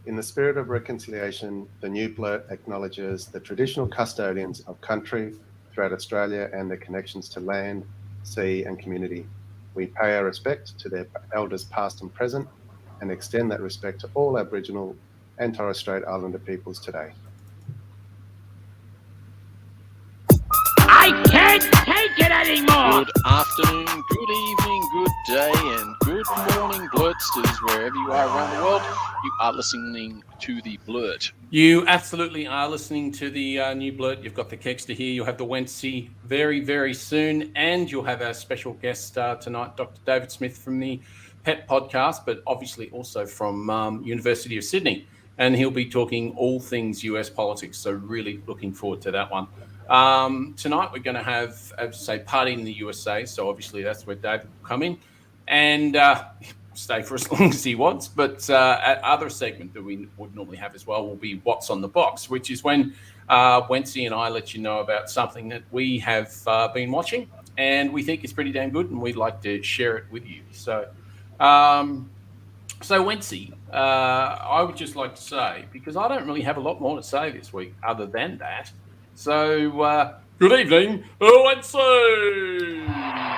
In the spirit of reconciliation, the new blurt acknowledges the traditional custodians of country throughout Australia and their connections to land, sea, and community. We pay our respect to their elders past and present and extend that respect to all Aboriginal and Torres Strait Islander peoples today. I can't take it anymore! Good afternoon, good evening, good day, and good morning, blurtsters, wherever you are around the world. You are listening to the Blurt. You absolutely are listening to the new Blurt. You've got the Kexter here. You'll have the Wency very, very soon. And you'll have our special guest tonight, Dr. David Smith from the PEP podcast, but obviously also from University of Sydney. And he'll be talking all things US politics. So really looking forward to that one. Tonight we're going to have, as I say, Party in the USA. So obviously that's where David will come in and stay for as long as he wants. But other segment that we would normally have as well will be What's on the Box, which is when Wency and I let you know about something that we have been watching and we think is pretty damn good and we'd like to share it with you. So, Wency, I would just like to say, because I don't really have a lot more to say this week other than that. So, good evening, Wency.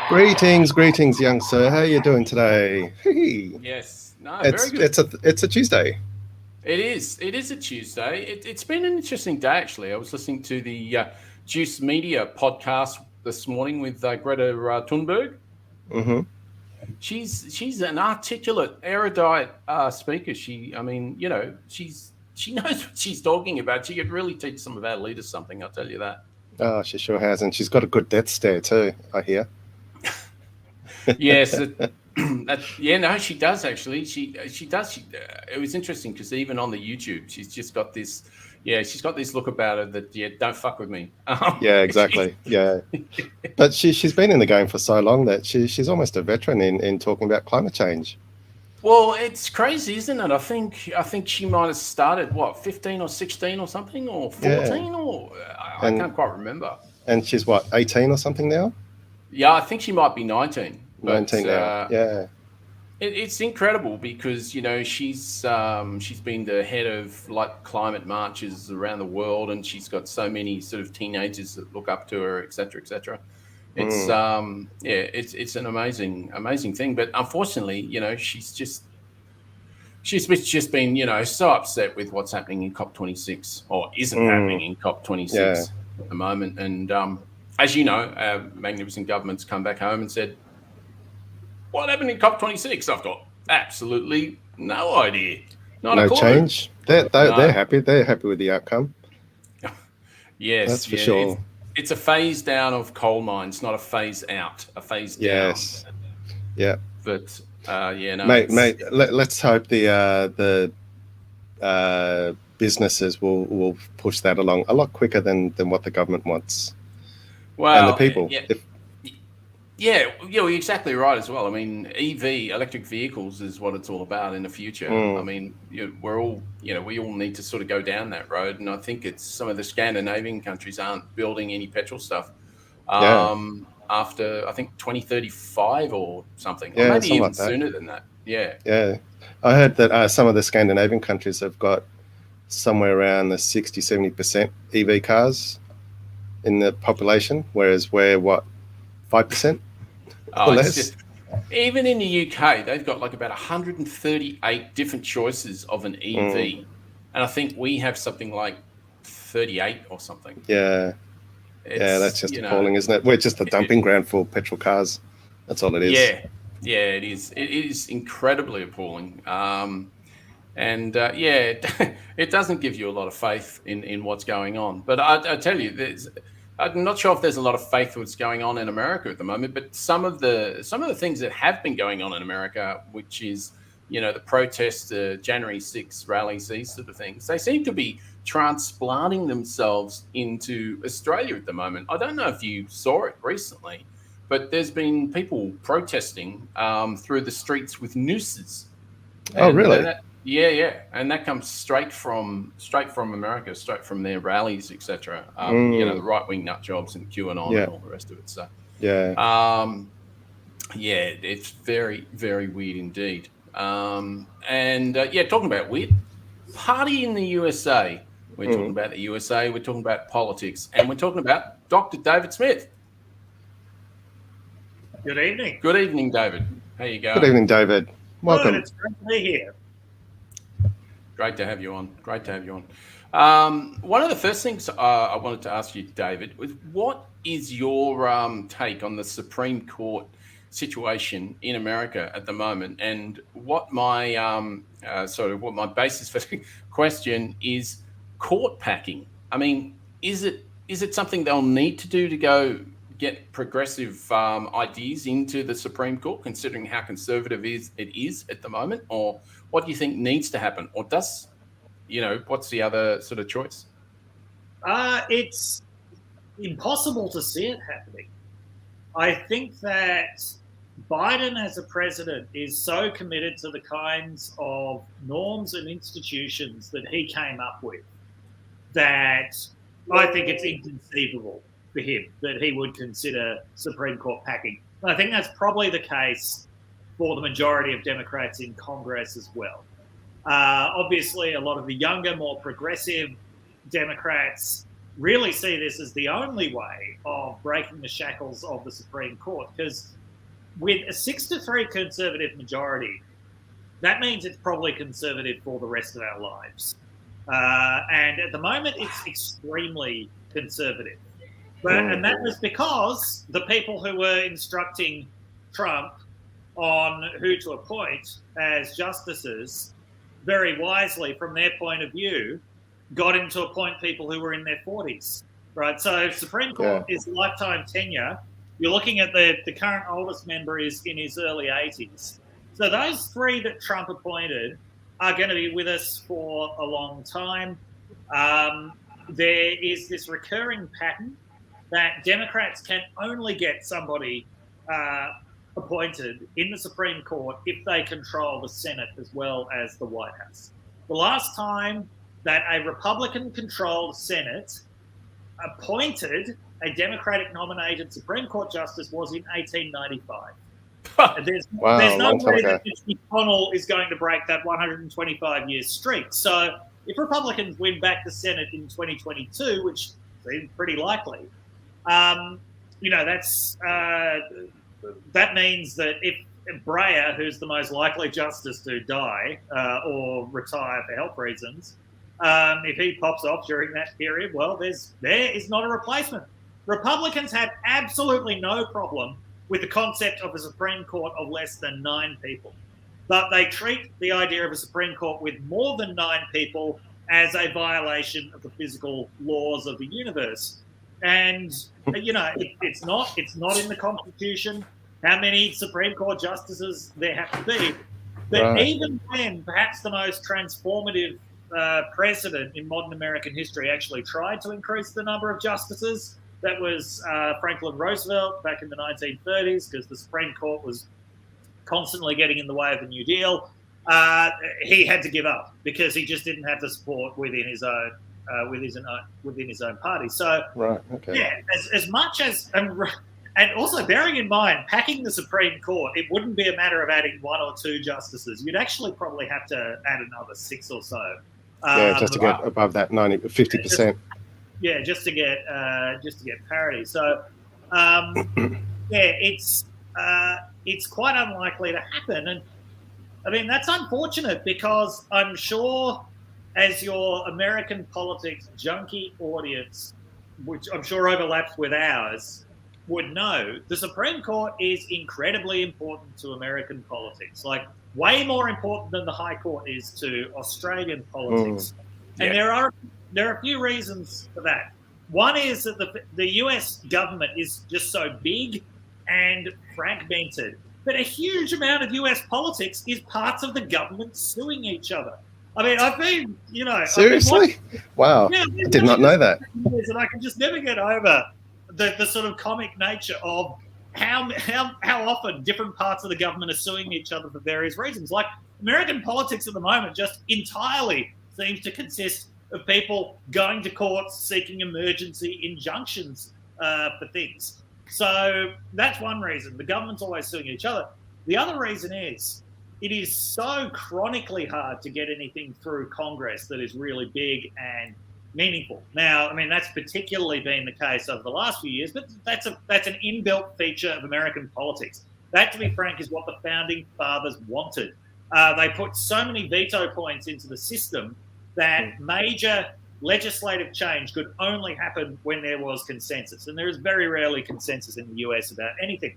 Greetings, young sir. How are you doing today? Yes, no, very good. It's a Tuesday. It is a Tuesday. It's been an interesting day, actually. I was listening to the Juice Media podcast this morning with Greta Thunberg. Mm-hmm. She's an articulate, erudite speaker. She knows what she's talking about. She could really teach some of our leaders something, I'll tell you that. Oh, she sure has. And she's got a good death stare too, I hear. Yes. She does actually. She does. It was interesting because even on the YouTube, she's just got this. Yeah, she's got this look about her that don't fuck with me. Yeah, exactly. Yeah, but she's been in the game for so long that she's almost a veteran in talking about climate change. Well, it's crazy, isn't it? I think she might have started 15 or 16 or something, or 14, or I can't quite remember. And she's 18 or something now? Yeah, I think she might be 19. 19 now. Yeah. It's incredible because she's been the head of climate marches around the world, and she's got so many sort of teenagers that look up to her, et cetera, et cetera. It's it's an amazing thing, but unfortunately, she's just been so upset with what's happening in COP26 or isn't happening in COP26 at the moment. And as you know, our magnificent government's come back home and said, "What happened in COP26?" I've got absolutely no idea. No change. They're happy. They're happy with the outcome. Yes, that's for sure. It's a phase down of coal mines, not a phase out. A phase down. Yes. Yeah. But mate. Let's hope the businesses will push that along a lot quicker than what the government wants. Well, and the people. You're exactly right as well. I mean, electric vehicles is what it's all about in the future. I mean, we all need to sort of go down that road, and I think it's some of the Scandinavian countries aren't building any petrol stuff after I think 2035 or something, or maybe even sooner than that. Yeah. I heard that some of the Scandinavian countries have got somewhere around the 60-70% EV cars in the population, whereas we're 5%? Oh, it's even in the UK, they've got about 138 different choices of an EV. And I think we have something like 38 or something. Yeah. That's just appalling, isn't it? We're just a dumping ground for petrol cars. That's all it is. Yeah, it is. It is incredibly appalling. It doesn't give you a lot of faith in what's going on. But I tell you, I'm not sure if there's a lot of faith what's going on in America at the moment, but some of the things that have been going on in America, which is, the protests, the January 6th rallies, these sort of things, they seem to be transplanting themselves into Australia at the moment. I don't know if you saw it recently, but there's been people protesting through the streets with nooses. Oh, really? Yeah, and that comes straight from America, straight from their rallies, etc. The right-wing nut jobs and QAnon and all the rest of it. So it's very, very weird indeed. Talking about weird, party in the USA. We're talking about the USA, we're talking about politics, and we're talking about Dr. David Smith. Good evening. Good evening, David. How you going? Good evening, David. Welcome. Good, it's great to be here. Great to have you on. One of the first things I wanted to ask you, David, was what is your take on the Supreme Court situation in America at the moment? And what my what my basis for the question is court packing. I mean, is it something they'll need to do to go get progressive ideas into the Supreme Court, considering how conservative it is at the moment? Or what do you think needs to happen? Or does, what's the other sort of choice? It's impossible to see it happening. I think that Biden as a president is so committed to the kinds of norms and institutions that he came up with that I think it's inconceivable for him that he would consider Supreme Court packing. And I think that's probably the case for the majority of Democrats in Congress as well. Obviously, a lot of the younger, more progressive Democrats really see this as the only way of breaking the shackles of the Supreme Court, because with a 6-3 conservative majority, that means it's probably conservative for the rest of our lives. And at the moment, it's extremely conservative. And that was because the people who were instructing Trump on who to appoint as justices, very wisely, from their point of view, got him to appoint people who were in their 40s, right? So Supreme Court is lifetime tenure. You're looking at the current oldest member is in his early 80s. So those three that Trump appointed are going to be with us for a long time. There is this recurring pattern that Democrats can only get somebody appointed in the Supreme Court if they control the Senate as well as the White House. The last time that a Republican-controlled Senate appointed a Democratic-nominated Supreme Court justice was in 1895. There's no way that Mitch McConnell is going to break that 125-year streak. So if Republicans win back the Senate in 2022, which seems pretty likely, that means that if Breyer, who's the most likely justice to die or retire for health reasons, if he pops off during that period, well, there is not a replacement. Republicans have absolutely no problem with the concept of a Supreme Court of less than 9 people. But they treat the idea of a Supreme Court with more than 9 people as a violation of the physical laws of the universe. And, it's not in the Constitution how many Supreme Court justices there have to be. But even when perhaps the most transformative president in modern American history actually tried to increase the number of justices, that was Franklin Roosevelt back in the 1930s, because the Supreme Court was constantly getting in the way of the New Deal. He had to give up because he just didn't have the support within his own party. So, as much as and also bearing in mind, packing the Supreme Court, it wouldn't be a matter of adding 1 or 2 justices. You'd actually probably have to add another 6 or so. Just to get above that 50%. Just to get parity. So, it's quite unlikely to happen, and I mean that's unfortunate because I'm sure, as your American politics junkie audience, which I'm sure overlaps with ours, would know, the Supreme Court is incredibly important to American politics, like way more important than the High Court is to Australian politics. And there are a few reasons for that. One is that the US government is just so big and fragmented that a huge amount of US politics is parts of the government suing each other. I mean, I've been, Seriously? Wow. I did not know that. And I can just never get over the sort of comic nature of how often different parts of the government are suing each other for various reasons. Like American politics at the moment just entirely seems to consist of people going to courts seeking emergency injunctions for things. So that's one reason. The government's always suing each other. The other reason is it is so chronically hard to get anything through Congress that is really big and meaningful. Now, I mean, that's particularly been the case over the last few years, but that's an inbuilt feature of American politics. That, to be frank, is what the founding fathers wanted. They put so many veto points into the system that major legislative change could only happen when there was consensus. And there is very rarely consensus in the US about anything.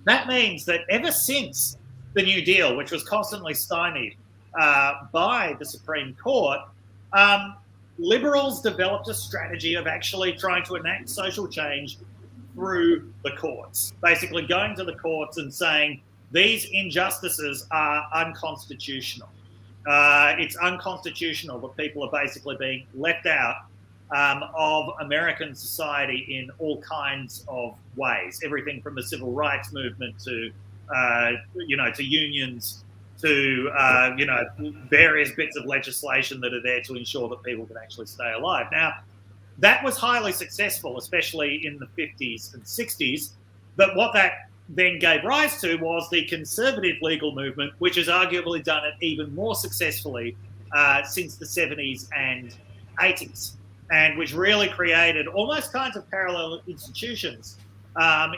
That means that ever since the New Deal, which was constantly stymied by the Supreme Court, Liberals developed a strategy of actually trying to enact social change through the courts, basically going to the courts and saying these injustices are unconstitutional. It's unconstitutional that people are basically being left out of American society in all kinds of ways. Everything from the civil rights movement to unions, to various bits of legislation that are there to ensure that people can actually stay alive. Now, that was highly successful, especially in the 50s and 60s. But what that then gave rise to was the conservative legal movement, which has arguably done it even more successfully since the 70s and 80s, and which really created almost kinds of parallel institutions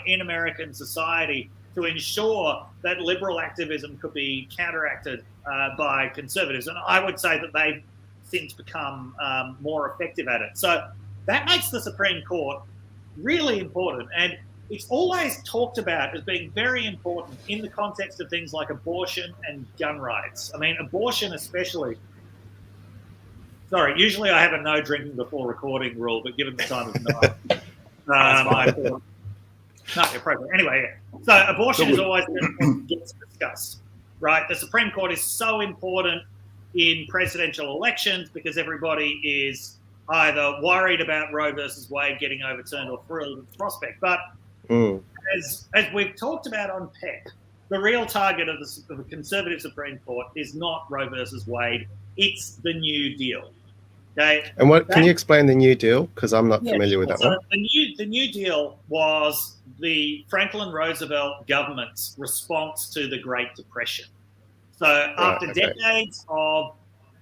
in American society to ensure that liberal activism could be counteracted by conservatives. And I would say that they've since become more effective at it. So that makes the Supreme Court really important. And it's always talked about as being very important in the context of things like abortion and gun rights. I mean, abortion especially. Sorry, usually I have a no drinking before recording rule, but given the time of night, I thought not appropriate. Anyway, so abortion is always gets discussed, right? The Supreme Court is so important in presidential elections because everybody is either worried about Roe versus Wade getting overturned or thrilled at the prospect. But as we've talked about on PEP, the real target of the conservative Supreme Court is not Roe versus Wade. It's the New Deal. Okay. And can you explain the New Deal? Because I'm not familiar with that one. The New Deal was the Franklin Roosevelt government's response to the Great Depression. So after decades of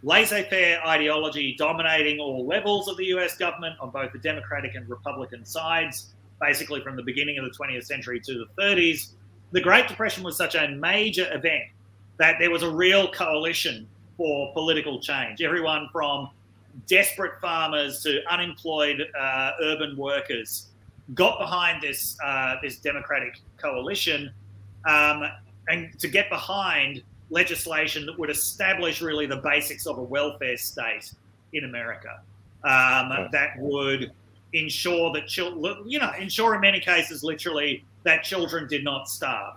laissez-faire ideology dominating all levels of the US government on both the Democratic and Republican sides, basically from the beginning of the 20th century to the 30s, the Great Depression was such a major event that there was a real coalition for political change. Everyone from desperate farmers to unemployed urban workers got behind this Democratic coalition and to get behind legislation that would establish really the basics of a welfare state in America that would ensure that ensure in many cases literally that children did not starve.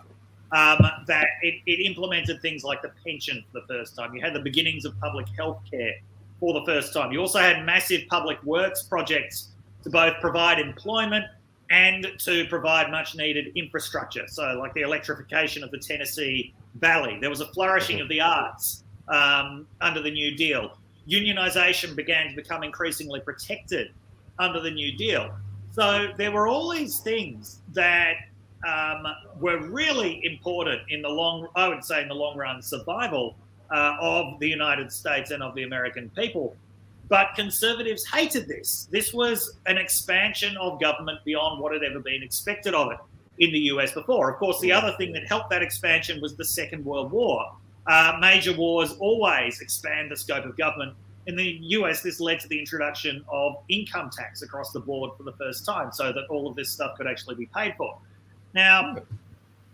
That it implemented things like the pension for the first time. You had the beginnings of public health care for the first time. You also had massive public works projects to both provide employment and to provide much needed infrastructure. So like the electrification of the Tennessee Valley. There was a flourishing of the arts under the New Deal. Unionization began to become increasingly protected under the New Deal. So there were all these things that were really important in the long run survival of the United States and of the American people. But conservatives hated this. This was an expansion of government beyond what had ever been expected of it in the US before. Of course, the other thing that helped that expansion was the Second World War. Major wars always expand the scope of government. In the US, this led to the introduction of income tax across the board for the first time so that all of this stuff could actually be paid for. Now,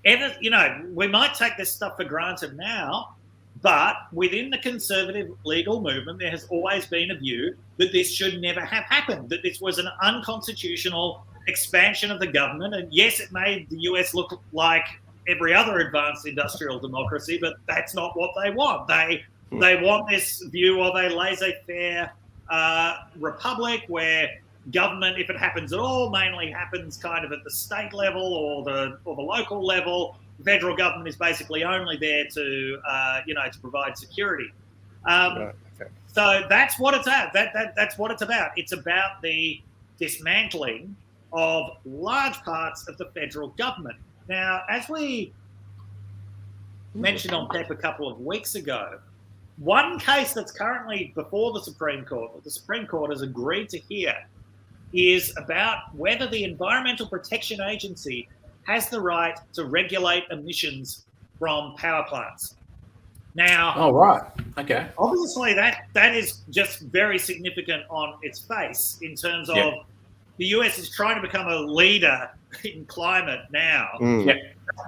we might take this stuff for granted now, but within the conservative legal movement, there has always been a view that this should never have happened, that this was an unconstitutional expansion of the government. And yes, it made the US look like every other advanced industrial democracy, but that's not what they want. They want this view of a laissez-faire republic where government, if it happens at all, mainly happens kind of at the state level or the local level. The federal government is basically only there to provide security. So that's what it's at. That's what it's about. It's about the dismantling of large parts of the federal government. Now, as we mentioned on PEP a couple of weeks ago. One case that's currently before the Supreme Court, that the Supreme Court has agreed to hear, is about whether the Environmental Protection Agency has the right to regulate emissions from power plants. Now, Oh, right. Okay. obviously that is just very significant on its face in terms of the US is trying to become a leader in climate now. Yeah.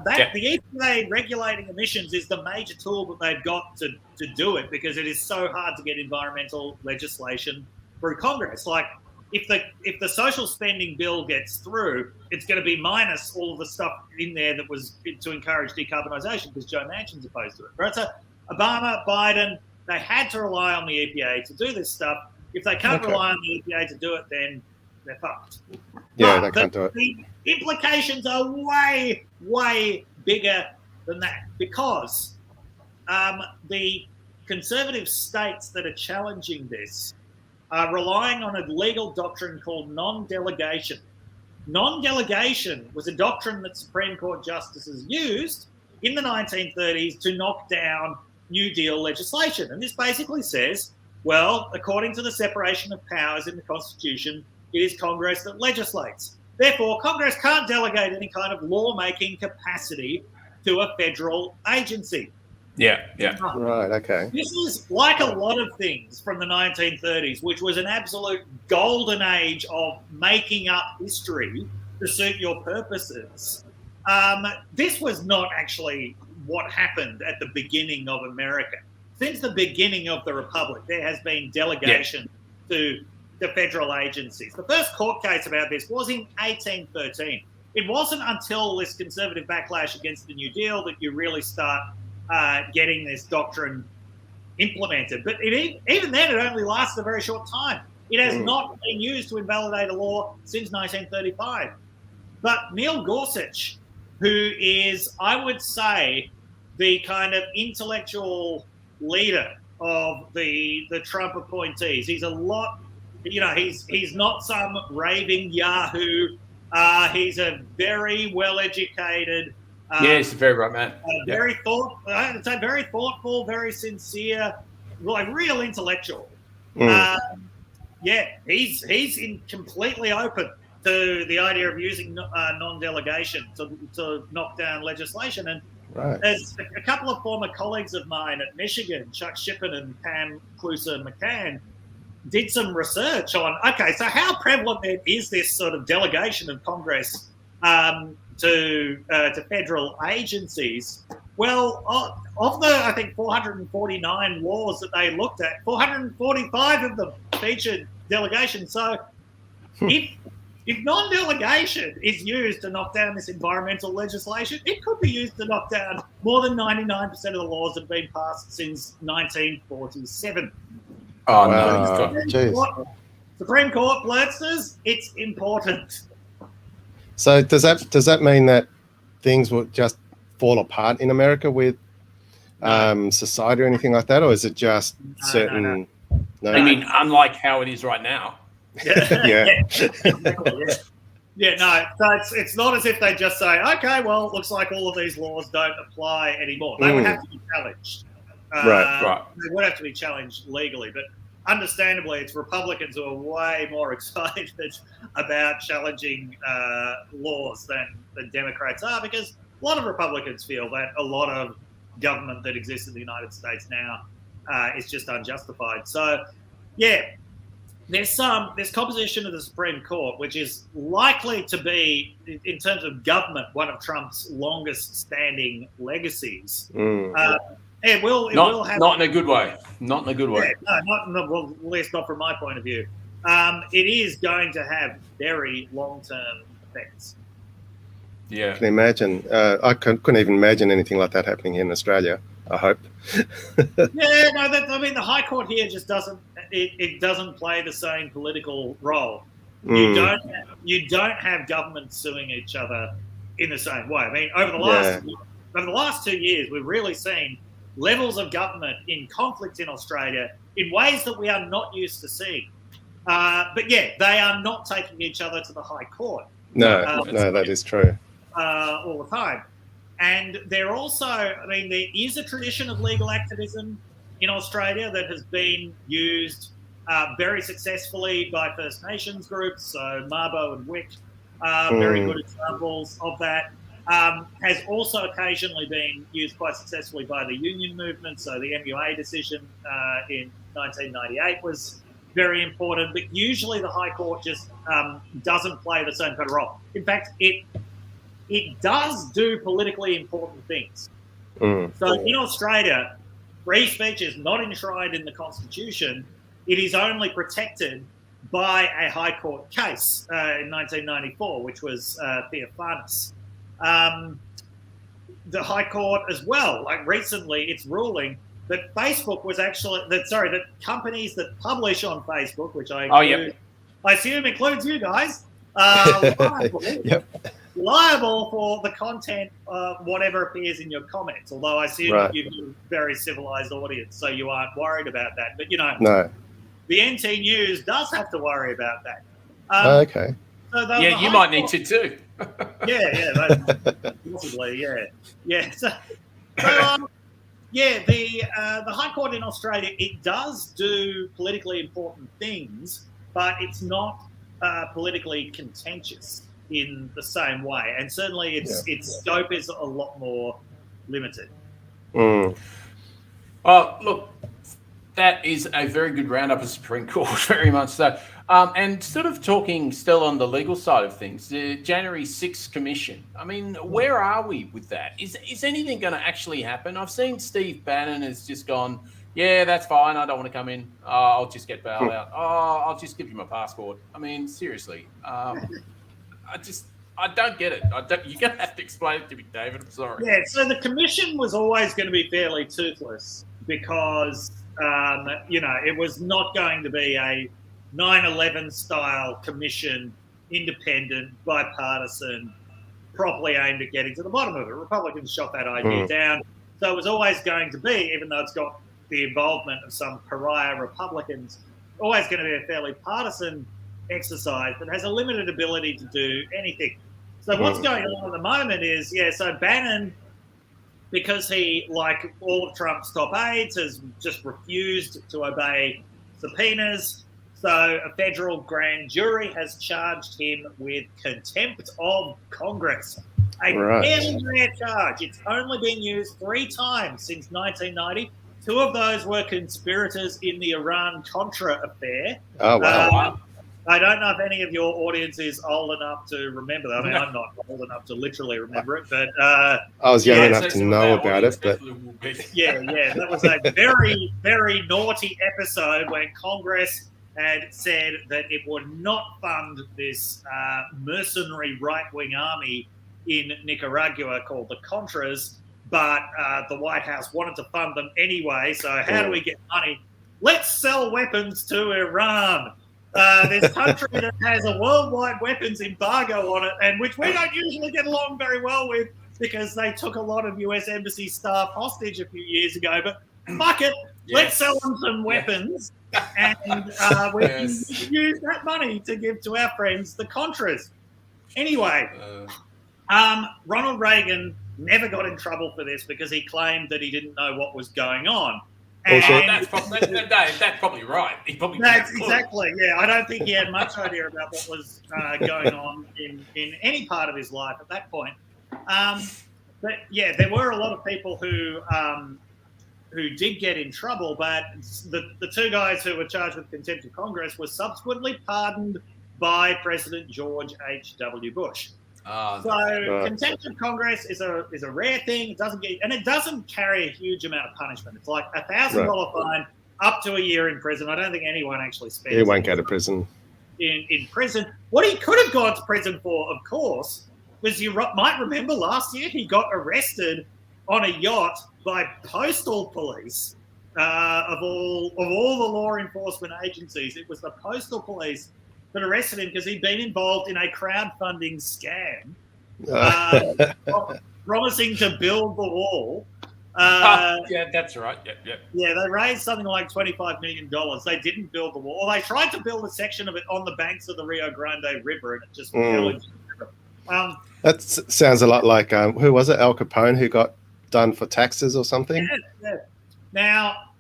The EPA regulating emissions is the major tool that they've got to do it, because it is so hard to get environmental legislation through Congress. Like, if the social spending bill gets through, it's going to be minus all of the stuff in there that was to encourage decarbonisation, because Joe Manchin's opposed to it. Right? So Obama, Biden, they had to rely on the EPA to do this stuff. If they can't rely on the EPA to do it, then they're fucked. Yeah, they can't do it. The implications are way, way bigger than that, because the conservative states that are challenging this are relying on a legal doctrine called non-delegation. Non-delegation was a doctrine that Supreme Court justices used in the 1930s to knock down New Deal legislation. And this basically says, well, according to the separation of powers in the Constitution, it is Congress that legislates. Therefore, Congress can't delegate any kind of lawmaking capacity to a federal agency. Yeah. Right, okay. This is like a lot of things from the 1930s, which was an absolute golden age of making up history to suit your purposes. This was not actually what happened at the beginning of America. Since the beginning of the Republic, there has been delegation to the federal agencies. The first court case about this was in 1813. It wasn't until this conservative backlash against the New Deal that you really start getting this doctrine implemented. But even then, it only lasted a very short time. It has not been used to invalidate a law since 1935. But Neil Gorsuch, who is, I would say, the kind of intellectual leader of the Trump appointees. He's a lot, he's not some raving yahoo. He's a very well-educated, he's a very right man. very thoughtful, very sincere, like real intellectual. He's completely open to the idea of using non-delegation to knock down legislation. And there's a couple of former colleagues of mine at Michigan, Chuck Shippen and Pam Clouser-McCann, did some research on, so how prevalent is this sort of delegation of Congress to federal agencies? Well, of the, I think, 449 laws that they looked at, 445 of them featured delegation. So if non-delegation is used to knock down this environmental legislation, it could be used to knock down more than 99% of the laws that have been passed since 1947. Oh, wow. no. Supreme Court blursters, it's important. So does that mean that things will just fall apart in America with society or anything like that, or is it just certain? No. I mean, unlike how it is right now. Yeah. So it's not as if they just say, okay, well, it looks like all of these laws don't apply anymore. They would have to be challenged. Right. They would have to be challenged legally, but understandably, it's Republicans who are way more excited about challenging laws than Democrats are, because a lot of Republicans feel that a lot of government that exists in the United States now is just unjustified. So, there's composition of the Supreme Court, which is likely to be, in terms of government, one of Trump's longest-standing legacies. It will have, not in a good way. Not in a good way. Well, at least not from my point of view. It is going to have very long-term effects. I can imagine. I couldn't even imagine anything like that happening here in Australia, I hope. The High Court here just doesn't. It doesn't play the same political role. You don't have governments suing each other in the same way. I mean, over the last 2 years, we've really seen levels of government in conflict in Australia in ways that we are not used to seeing. But they are not taking each other to the High Court. No, that is true. All the time. And they're also, I mean, there is a tradition of legal activism in Australia that has been used very successfully by First Nations groups. So Mabo and Wick are very good examples of that. Has also occasionally been used quite successfully by the union movement. So the MUA decision in 1998 was very important, but usually the High Court just doesn't play the same kind of role. In fact, it does do politically important things. So in Australia, free speech is not enshrined in the Constitution. It is only protected by a High Court case in 1994, which was Theophanis. The High Court as well, like recently, it's ruling that Facebook was actually that companies that publish on Facebook, which I assume includes you guys, liable for the content of whatever appears in your comments. Although I assume you've got a very civilized audience, so you aren't worried about that. But the NT News does have to worry about that. Okay. So you might need to too. Possibly, yeah. So the High Court in Australia, it does do politically important things, but it's not politically contentious in the same way, and certainly its scope is a lot more limited. Look, that is a very good roundup of Supreme Court, very much so. And sort of talking still on the legal side of things, the January 6th Commission. I mean, where are we with that? Is anything going to actually happen? I've seen Steve Bannon has just gone, yeah, that's fine. I don't want to come in. I'll just get bailed out. I'll just give you my passport. I mean, seriously. I don't get it. You're going to have to explain it to me, David. I'm sorry. Yeah, so the Commission was always going to be fairly toothless because, it was not going to be a 9/11 style commission, independent, bipartisan, properly aimed at getting to the bottom of it. Republicans shot that idea down. So it was always going to be, even though it's got the involvement of some pariah Republicans, always going to be a fairly partisan exercise that has a limited ability to do anything. So what's going on at the moment is, so Bannon, because he, like all of Trump's top aides, has just refused to obey subpoenas. So a federal grand jury has charged him with contempt of Congress. A fairly rare charge. It's only been used 3 times since 1990. 2 of those were conspirators in the Iran-Contra affair. Oh, wow. I don't know if any of your audience is old enough to remember that. I mean, I'm not old enough to literally remember it, but I was young enough to know about it. But that was a very, very naughty episode when Congress had said that it would not fund this mercenary right-wing army in Nicaragua called the Contras, but the White House wanted to fund them anyway. So how do we get money? Let's sell weapons to Iran. This country that has a worldwide weapons embargo on it, and which we don't usually get along very well with because they took a lot of US Embassy staff hostage a few years ago. But fuck it, let's sell them some weapons, and we can use that money to give to our friends, the Contras. Anyway, Ronald Reagan never got in trouble for this because he claimed that he didn't know what was going on. That's probably right. That's exactly, I don't think he had much idea about what was going on in any part of his life at that point. But there were a lot of people who did get in trouble, but the 2 guys who were charged with contempt of Congress were subsequently pardoned by President George H.W. Bush. Contempt of Congress is a rare thing. It doesn't carry a huge amount of punishment. It's like $1,000 fine, up to a year in prison. I don't think anyone actually spends. He won't go to prison. In prison, what he could have gone to prison for, of course, was you might remember last year he got arrested on a yacht by postal police of all the law enforcement agencies. It was the postal police that arrested him because he'd been involved in a crowdfunding scam, promising to build the wall. That's right. Yeah, they raised something like $25 million. They didn't build the wall. Or they tried to build a section of it on the banks of the Rio Grande River, and it just fell into the river. That sounds a lot like who was it? Al Capone, who got done for taxes or something. Yeah. Now,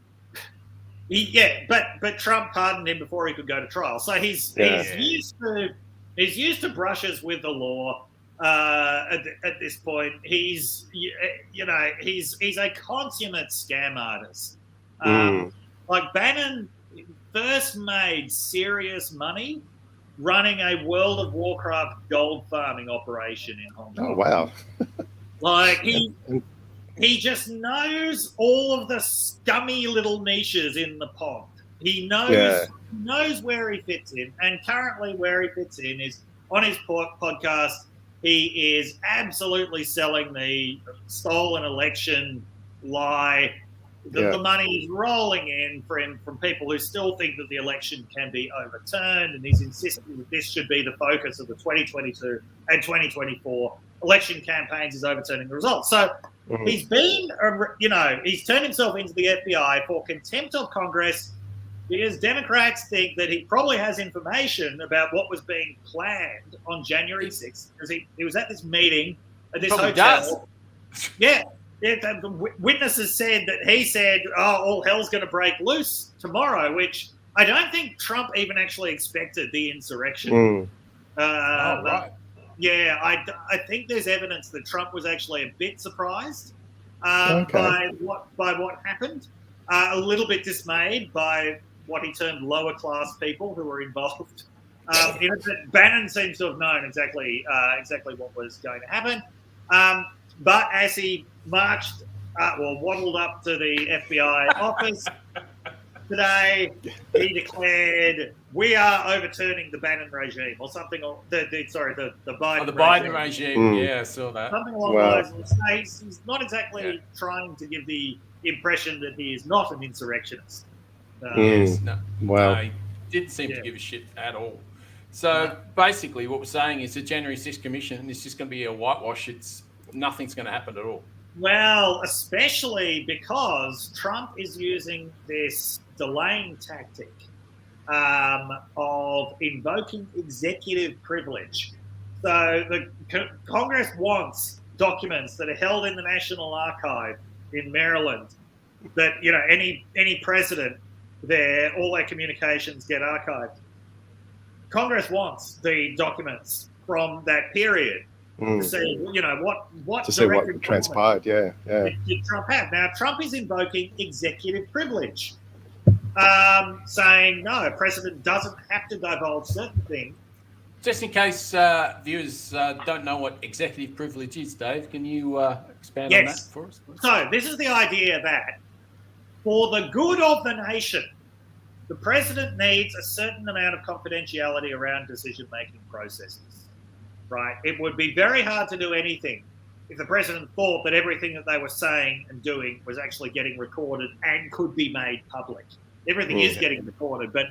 but Trump pardoned him before he could go to trial, so he's used to brushes with the law. At this point, he's a consummate scam artist. Like Bannon first made serious money running a World of Warcraft gold farming operation in Hong Kong. Oh wow! Like he just knows all of the scummy little niches in the pond. He knows where he fits in, and currently where he fits in is on his podcast. He is absolutely selling the stolen election lie. The money is rolling in from people who still think that the election can be overturned, and he's insisting that this should be the focus of the 2022 and 2024 election campaigns, is overturning the results. So he's been, he's turned himself into the FBI for contempt of Congress because Democrats think that he probably has information about what was being planned on January 6th, because he was at this meeting at this hotel. Yeah. The witnesses said that he said, all hell's going to break loose tomorrow, which I don't think Trump even actually expected the insurrection. Right. Yeah, I think there's evidence that Trump was actually a bit surprised by what happened, a little bit dismayed by what he termed lower class people who were involved. Bannon seems to have known exactly what was going to happen. But as he waddled up to the FBI office today, he declared, "We are overturning the Bannon regime," or something. Or the Biden. The Biden regime. Yeah, I saw that. Something along those lines. He's not exactly trying to give the impression that he is not an insurrectionist. Yes, no. Wow. He didn't seem to give a shit at all. So basically, what we're saying is the January 6th Commission is just going to be a whitewash. Nothing's going to happen at all. Well, especially because Trump is using this delaying tactic of invoking executive privilege. So the Congress wants documents that are held in the National Archive in Maryland that, any president there, all their communications get archived. Congress wants the documents from that period. To see, what transpired. Did Trump have? Now, Trump is invoking executive privilege, saying no, a president doesn't have to divulge certain things. Just in case viewers don't know what executive privilege is, Dave, can you expand on that for us? So, this is the idea that for the good of the nation, the president needs a certain amount of confidentiality around decision-making processes. Right, it would be very hard to do anything if the president thought that everything that they were saying and doing was actually getting recorded and could be made public. Everything is getting recorded, but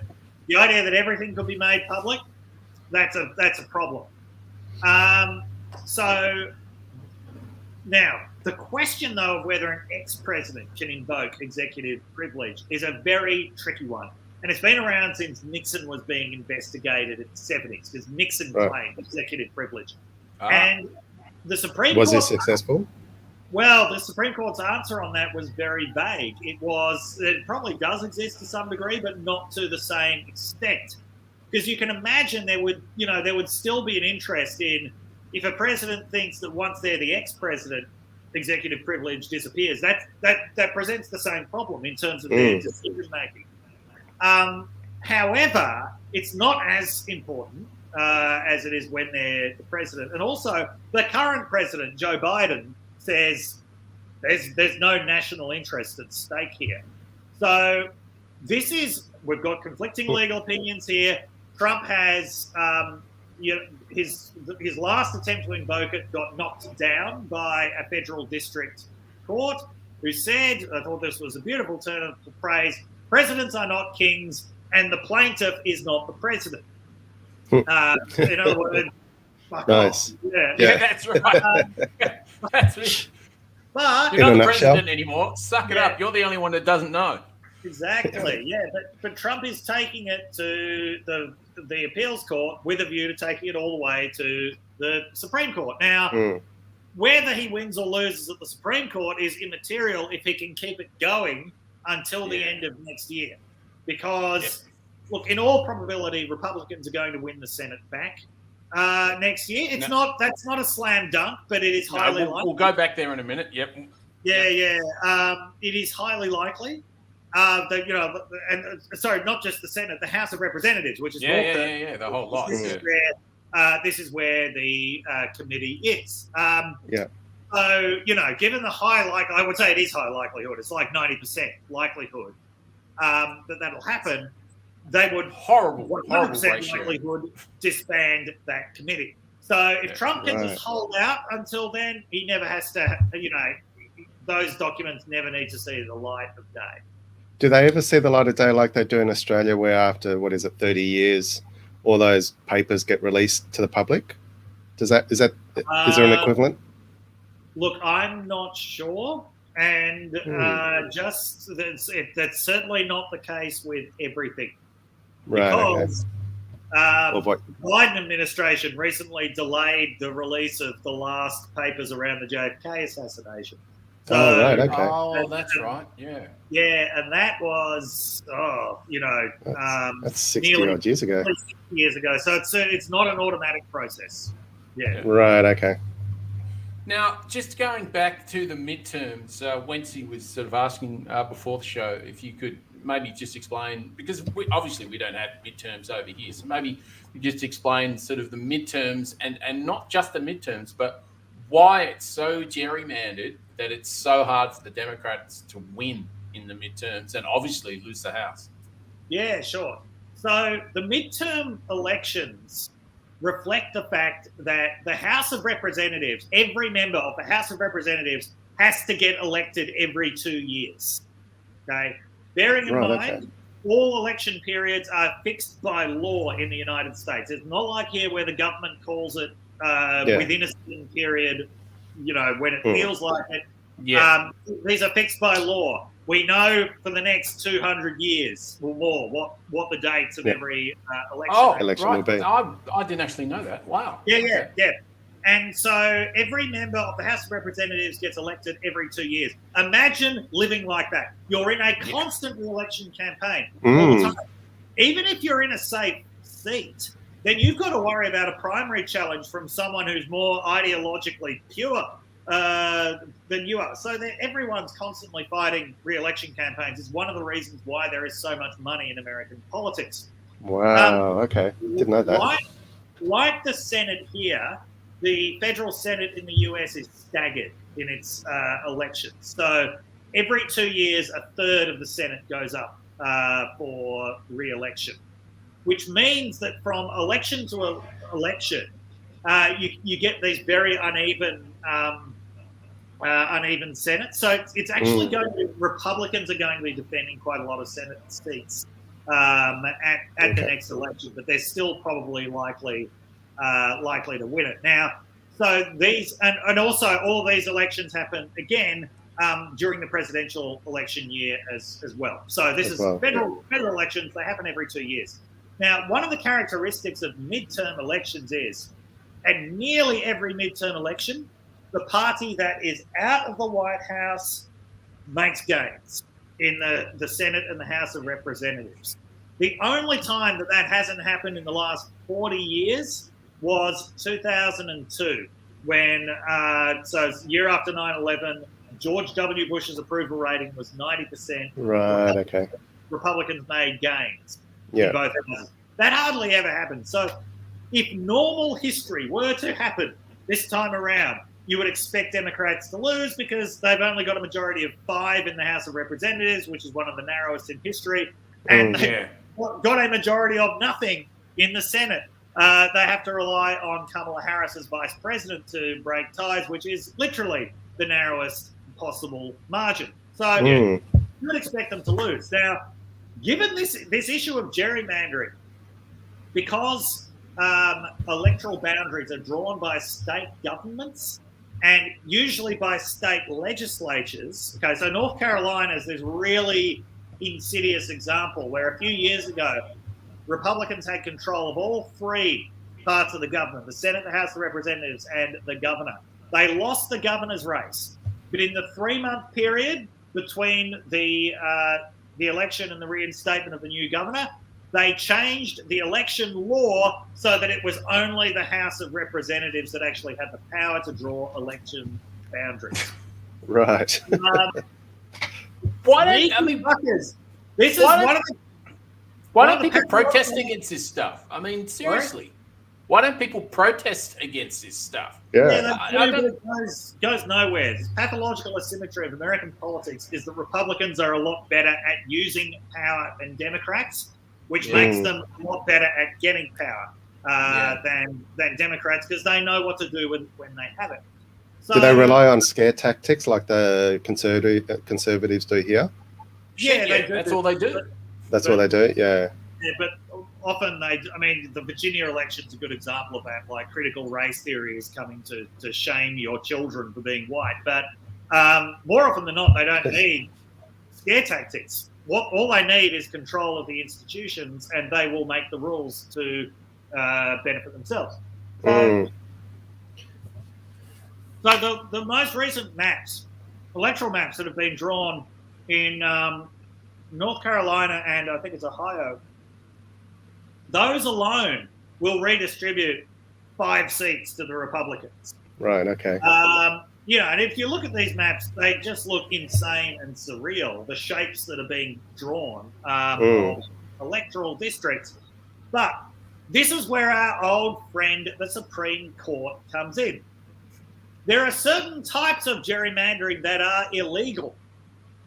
the idea that everything could be made public, that's a problem. So now the question, though, of whether an ex-president can invoke executive privilege is a very tricky one. And it's been around since Nixon was being investigated in the 70s, because Nixon claimed executive privilege. And the Supreme Court... Was he successful? Well, the Supreme Court's answer on that was very vague. It probably does exist to some degree, but not to the same extent. Because you can imagine there would still be an interest in, if a president thinks that once they're the ex-president, executive privilege disappears, that presents the same problem in terms of their decision-making. However, it's not as important as it is when they're the president. And also, the current president, Joe Biden, says there's no national interest at stake here. So we've got conflicting legal opinions here. Trump has, his last attempt to invoke it got knocked down by a federal district court, who said, I thought this was a beautiful turn of phrase, presidents are not kings, and the plaintiff is not the president. In other words, fuck nice. off. Yeah, that's right. That's it. But you're not the president anymore. Suck it up. You're the only one that doesn't know. Exactly. Yeah, but Trump is taking it to the appeals court with a view to taking it all the way to the Supreme Court. Now, whether he wins or loses at the Supreme Court is immaterial if he can keep it going until the end of next year. Because, look, in all probability, Republicans are going to win the Senate back next year. That's not a slam dunk, but it is highly likely. We'll go back there in a minute. Yep. It is highly likely. Sorry, not just the Senate, the House of Representatives, which is the whole lot. This is where the committee is. So, given the high I would say it is high likelihood. It's like 90% likelihood that'll happen. They would 100% likelihood disband that committee. So if Trump can just hold out until then, he never has to. Those documents never need to see the light of day. Do they ever see the light of day like they do in Australia, where after 30 years, all those papers get released to the public? Is there an equivalent? Look, I'm not sure, and that's certainly not the case with everything. Right. Because the Biden administration recently delayed the release of the last papers around the JFK assassination. So, That's right. Yeah. Yeah, and that was that's 60 odd years ago. 60 years ago. So it's not an automatic process. Yeah. Right. Okay. Now, just going back to the midterms, Wency was sort of asking before the show if you could maybe just explain, because we don't have midterms over here, so maybe you just explain sort of the midterms and not just the midterms, but why it's so gerrymandered that it's so hard for the Democrats to win in the midterms and obviously lose the House. Yeah, sure. So the midterm elections reflect the fact that the House of Representatives, every member of the House of Representatives has to get elected every 2 years. Okay? Bearing in mind, all election periods are fixed by law in the United States. It's not like here where the government calls it within a certain period, when it feels like it. Yeah. These are fixed by law. We know for the next 200 years or more what the dates of every election will be. I didn't actually know that. Wow. Yeah. And so every member of the House of Representatives gets elected every 2 years. Imagine living like that. You're in a constant re-election campaign all the time. Even if you're in a safe seat, then you've got to worry about a primary challenge from someone who's more ideologically pure than you are. So everyone's constantly fighting re-election campaigns. Is one of the reasons why there is so much money in American politics. Wow, okay. Didn't know that. Like the Senate here, the federal Senate in the US is staggered in its elections. So every 2 years, a third of the Senate goes up for re-election, which means that from election to election, you get these very uneven Senate. So it's actually going to be, Republicans are going to be defending quite a lot of Senate seats at the next election, but they're still probably likely to win it. Now, so these, and also all of these elections happen again during the presidential election year as well. So this is federal elections, they happen every 2 years. Now, one of the characteristics of midterm elections is, at nearly every midterm election, the party that is out of the White House makes gains in the Senate and the House of Representatives. The only time that hasn't happened in the last 40 years was 2002, when, so year after 9/11, George W. Bush's approval rating was 90%. Right, okay. Republicans made gains. Yeah. In both houses. That hardly ever happens. So if normal history were to happen this time around, you would expect Democrats to lose because they've only got a majority of 5 in the House of Representatives, which is one of the narrowest in history. And they've got a majority of nothing in the Senate. They have to rely on Kamala Harris as vice president to break ties, which is literally the narrowest possible margin. So you would expect them to lose. Now, given this issue of gerrymandering, because electoral boundaries are drawn by state governments and usually by state legislatures. Okay, so North Carolina is this really insidious example where a few years ago, Republicans had control of all 3 parts of the government, the Senate, the House of Representatives, and the governor. They lost the governor's race. But in the 3-month period between the election and the reinstatement of the new governor, they changed the election law so that it was only the House of Representatives that actually had the power to draw election boundaries. Right. Why don't, I mean, Fuckers. This is Why one of the. why one don't of the people patriotic- protest against this stuff? I mean, seriously. Why don't people protest against this stuff? Yeah, Yeah. that I don't- goes nowhere. This pathological asymmetry of American politics is that Republicans are a lot better at using power than Democrats, which makes them a lot better at getting power than Democrats because they know what to do when they have it. So, Do they rely on scare tactics like the conservatives do here? Yeah, they do. That's all they do. That's what they do. Yeah. Yeah, but often the Virginia election's a good example of that. Like critical race theory is coming to shame your children for being white. But more often than not, they don't need scare tactics. All they need is control of the institutions, and they will make the rules to benefit themselves. So the most recent maps, electoral maps that have been drawn in North Carolina and I think it's Ohio, those alone will redistribute 5 seats to the Republicans. Right. Okay. And if you look at these maps, they just look insane and surreal, the shapes that are being drawn of electoral districts. But this is where our old friend, the Supreme Court, comes in. There are certain types of gerrymandering that are illegal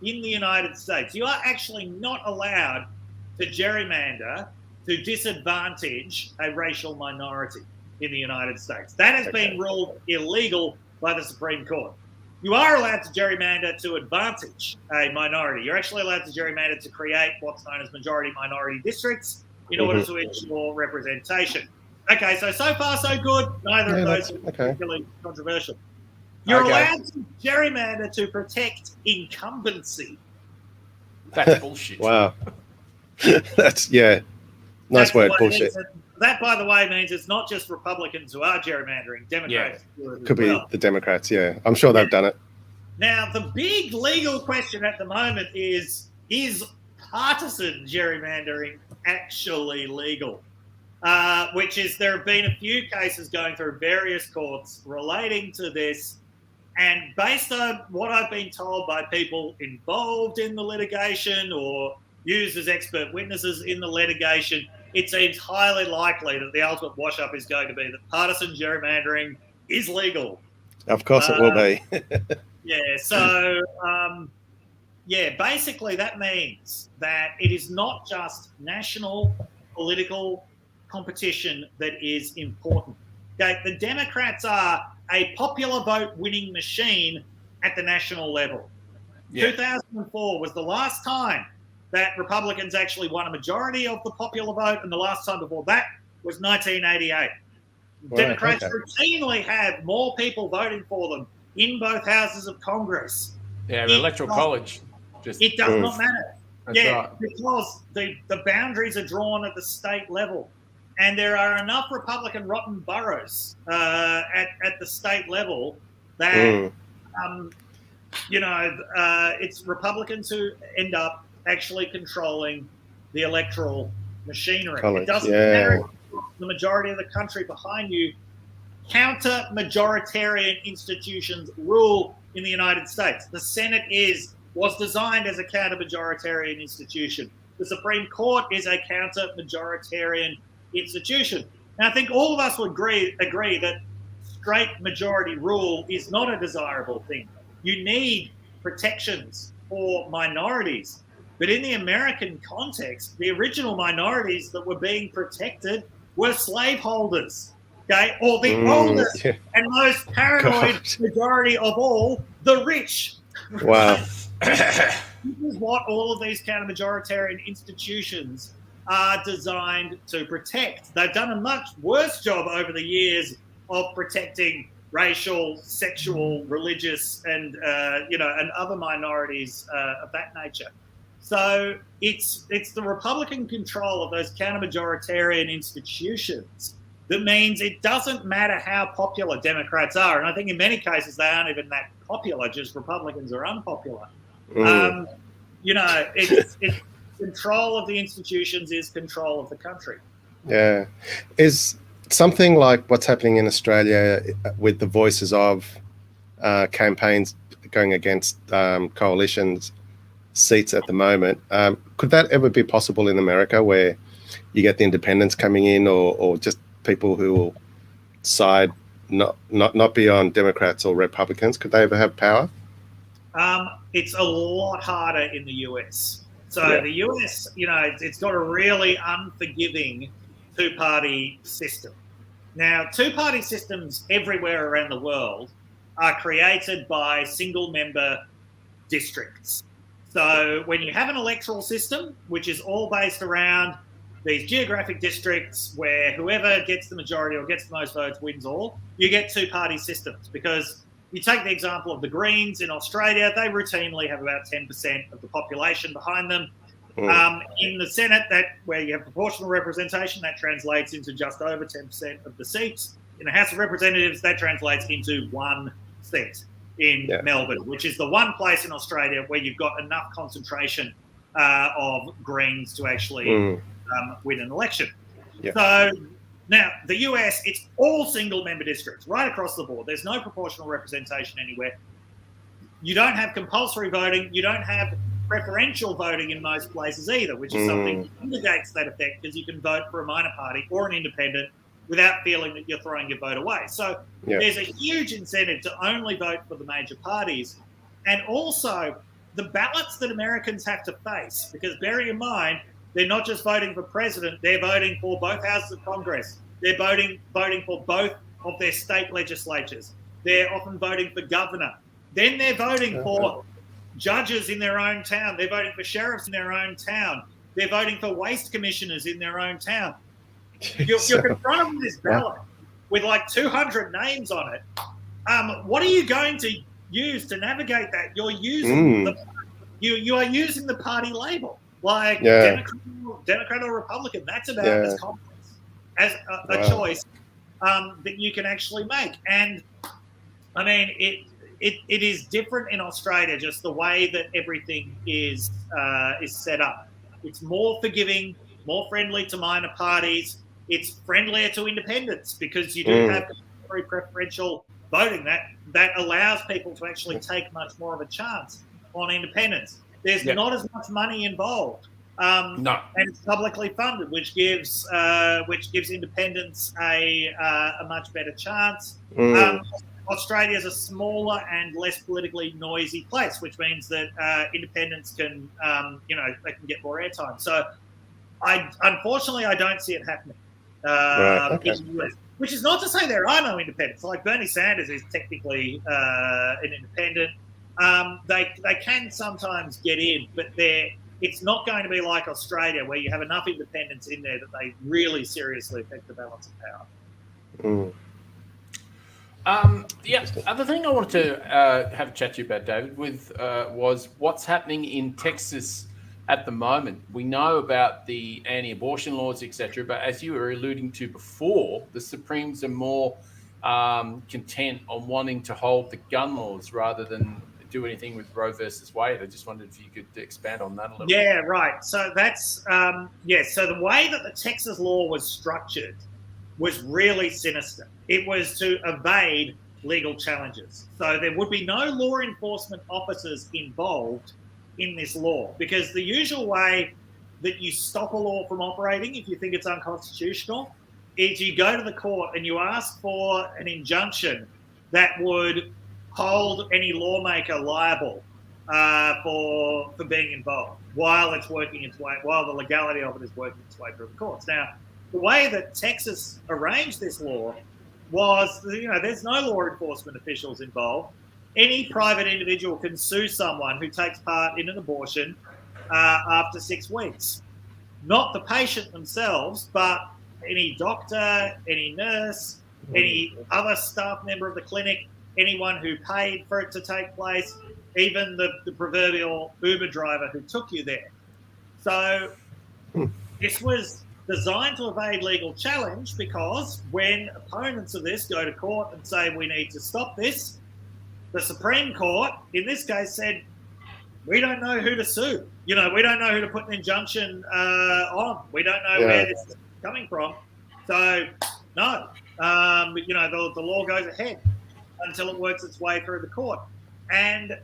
in the United States. You are actually not allowed to gerrymander to disadvantage a racial minority in the United States. That has been ruled illegal by the Supreme Court. You are allowed to gerrymander to advantage a minority. You're actually allowed to gerrymander to create what's known as majority-minority districts in order to ensure representation. Okay, so far so good. Neither of those are particularly controversial. You're allowed to gerrymander to protect incumbency. That's bullshit. Wow. That's nice word, bullshit. That, by the way, means it's not just Republicans who are gerrymandering. Democrats do it as Could be well. the Democrats. Yeah, I'm sure they've done it. Now, the big legal question at the moment is partisan gerrymandering actually legal? Which is, there have been a few cases going through various courts relating to this. And based on what I've been told by people involved in the litigation or used as expert witnesses in the litigation, it seems highly likely that the ultimate wash-up is going to be that partisan gerrymandering is legal. Of course it will be. Basically that means that it is not just national political competition that is important. Okay, the Democrats are a popular vote winning machine at the national level. 2004 was the last time that Republicans actually won a majority of the popular vote, and the last time before that was 1988. Democrats routinely have more people voting for them in both houses of Congress. Yeah, the Electoral College. It does not matter. That's right. Because the boundaries are drawn at the state level. And there are enough Republican rotten boroughs at the state level that, it's Republicans who end up actually controlling the electoral machinery. It doesn't matter if the majority of the country behind you. Counter-majoritarian institutions rule in the United States. The Senate was designed as a counter-majoritarian institution. The Supreme Court is a counter-majoritarian institution. And I think all of us would agree that straight majority rule is not a desirable thing. You need protections for minorities. But in the American context, the original minorities that were being protected were slaveholders, okay? Or the oldest and most paranoid majority of all, the rich. Wow. This is what all of these counter-majoritarian institutions are designed to protect. They've done a much worse job over the years of protecting racial, sexual, religious, and other minorities of that nature. So it's the Republican control of those counter-majoritarian institutions that means it doesn't matter how popular Democrats are. And I think in many cases they aren't even that popular, just Republicans are unpopular. It's control of the institutions is control of the country. Yeah. Is something like what's happening in Australia with the voices of campaigns going against coalitions seats at the moment, could that ever be possible in America, where you get the independents coming in, or just people who will side not be on Democrats or Republicans? Could they ever have power? It's a lot harder in the US. So the US, it's got a really unforgiving two-party system. Now, two-party systems everywhere around the world are created by single-member districts. So when you have an electoral system, which is all based around these geographic districts where whoever gets the majority or gets the most votes wins all, you get two-party systems. Because you take the example of the Greens in Australia, they routinely have about 10% of the population behind them. In the Senate, where you have proportional representation, that translates into just over 10% of the seats. In the House of Representatives, that translates into 1 seat in Melbourne, which is the one place in Australia where you've got enough concentration of Greens to actually win an election. So now the US, it's all single-member districts right across the board. There's no proportional representation anywhere. You don't have compulsory voting. You don't have preferential voting in most places either, which is something that mitigates that effect, because you can vote for a minor party or an independent without feeling that you're throwing your vote away. So there's a huge incentive to only vote for the major parties. And also the ballots that Americans have to face, because bearing in mind, they're not just voting for president, they're voting for both houses of Congress. They're voting for both of their state legislatures. They're often voting for governor. Then they're voting for judges in their own town. They're voting for sheriffs in their own town. They're voting for waste commissioners in their own town. You're confronted with this ballot with like 200 names on it. What are you going to use to navigate that? You're using you are using the party label, like Democrat or Republican. That's about as complex as a choice that you can actually make. And I mean, it is different in Australia, just the way that everything is set up. It's more forgiving, more friendly to minor parties. It's friendlier to independents, because you do have very preferential voting that allows people to actually take much more of a chance on independence. There's not as much money involved, and it's publicly funded, which gives independents a much better chance. Australia is a smaller and less politically noisy place, which means that independents can, they can get more airtime. So, unfortunately, I don't see it happening in the US. Which is not to say there are no independents. Like Bernie Sanders is technically an independent. They can sometimes get in, but it's not going to be like Australia, where you have enough independents in there that they really seriously affect the balance of power. Other thing I wanted to have a chat to you about, David, was what's happening in Texas at the moment. We know about the anti-abortion laws, etc., but as you were alluding to before, the Supremes are more content on wanting to hold the gun laws rather than do anything with Roe versus Wade. I just wondered if you could expand on that a little bit. Yeah, right. So that's so the way that the Texas law was structured was really sinister. It was to evade legal challenges. So there would be no law enforcement officers involved in this law, because the usual way that you stop a law from operating, if you think it's unconstitutional, is you go to the court and you ask for an injunction that would hold any lawmaker liable for being involved while it's working its way, while the legality of it is working its way through the courts. Now, the way that Texas arranged this law was, there's no law enforcement officials involved. Any private individual can sue someone who takes part in an abortion after 6 weeks. Not the patient themselves, but any doctor, any nurse, any other staff member of the clinic, anyone who paid for it to take place, even the proverbial Uber driver who took you there. So this was designed to evade legal challenge, because when opponents of this go to court and say we need to stop this, the Supreme Court, in this case, said, we don't know who to sue. We don't know who to put an injunction on. We don't know where this is coming from. So, no. The law goes ahead until it works its way through the court. And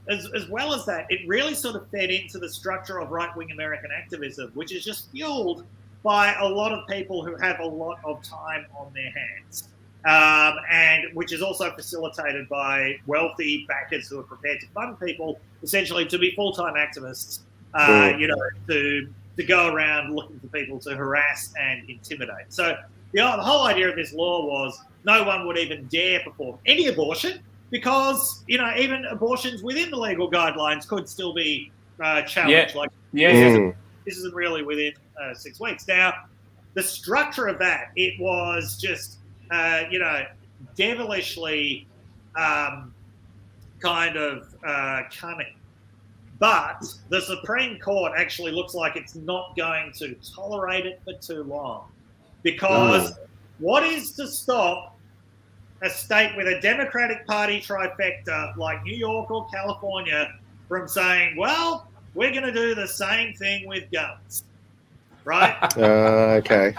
as well as that, it really sort of fed into the structure of right-wing American activism, which is just fueled by a lot of people who have a lot of time on their hands. And which is also facilitated by wealthy backers who are prepared to fund people essentially to be full-time activists, to go around looking for people to harass and intimidate. So the whole idea of this law was no one would even dare perform any abortion because, even abortions within the legal guidelines could still be challenged. This isn't really within 6 weeks. Now, the structure of that, it was just, devilishly cunning. But the Supreme Court actually looks like it's not going to tolerate it for too long. Because what is to stop a state with a Democratic Party trifecta like New York or California from saying, well, we're going to do the same thing with guns, right? Okay.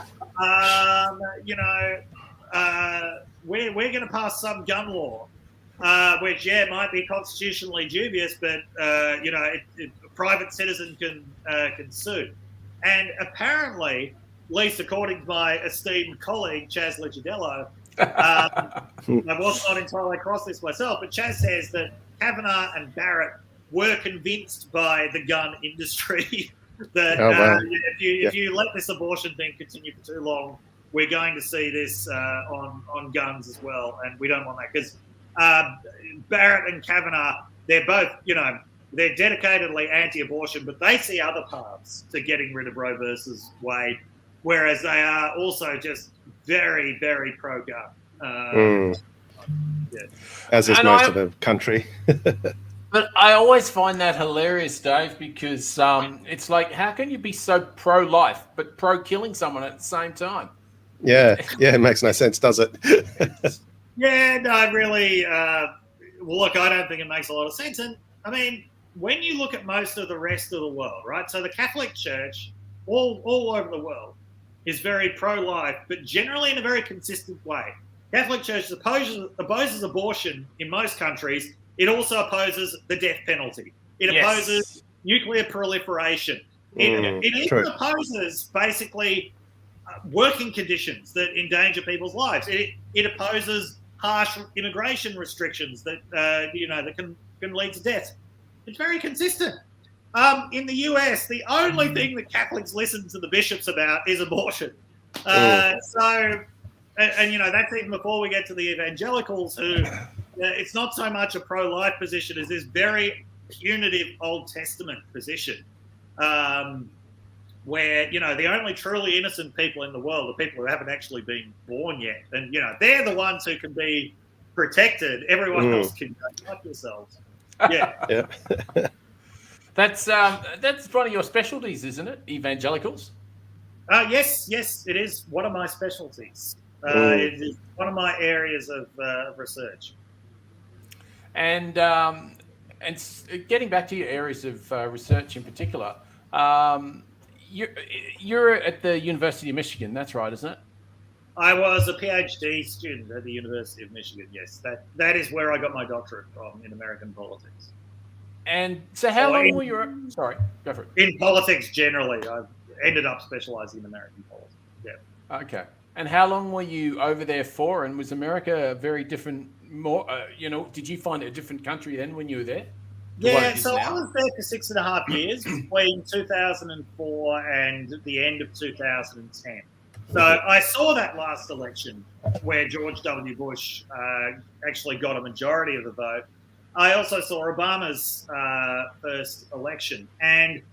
We're going to pass some gun law, which might be constitutionally dubious, but a private citizen can sue. And apparently, at least according to my esteemed colleague Chaz Licciardello, I was not entirely across this myself, but Chaz says that Kavanaugh and Barrett were convinced by the gun industry that if you let this abortion thing continue for too long, we're going to see this on guns as well, and we don't want that because Barrett and Kavanaugh, they're both, they're dedicatedly anti-abortion, but they see other paths to getting rid of Roe versus Wade, whereas they are also just very, very pro-gun. As is most of the country. But I always find that hilarious, Dave, because it's like, how can you be so pro-life but pro-killing someone at the same time? Yeah, it makes no sense, does it? Really. Look, I don't think it makes a lot of sense. And I mean, when you look at most of the rest of the world, right? So the Catholic Church, all over the world, is very pro-life, but generally in a very consistent way. Catholic Church opposes abortion in most countries. It also opposes the death penalty. It opposes nuclear proliferation. It even opposes basically working conditions that endanger people's lives. It opposes harsh immigration restrictions that that can lead to death. It's very consistent. In the US, the only thing that Catholics listen to the bishops about is abortion. That's even before we get to the evangelicals, who it's not so much a pro-life position as this very punitive Old Testament position. Where, the only truly innocent people in the world are people who haven't actually been born yet. And, they're the ones who can be protected. Everyone else can go fuck yourselves. Yeah. That's one of your specialties, isn't it? Evangelicals? Yes, it is one of my specialties. It is one of my areas of research. And getting back to your areas of research in particular, You're at the University of Michigan, that's right, isn't it? I was a PhD student at the University of Michigan, yes. That is where I got my doctorate from, in American politics. And so how long were you... Sorry, go for it. In politics generally. I've ended up specialising in American politics, yeah. Okay. And how long were you over there for? And was America a very different, did you find it a different country then when you were there? Yeah, so I was there for 6.5 years between 2004 and the end of 2010. So I saw that last election where George W. Bush actually got a majority of the vote. I also saw Obama's first election. And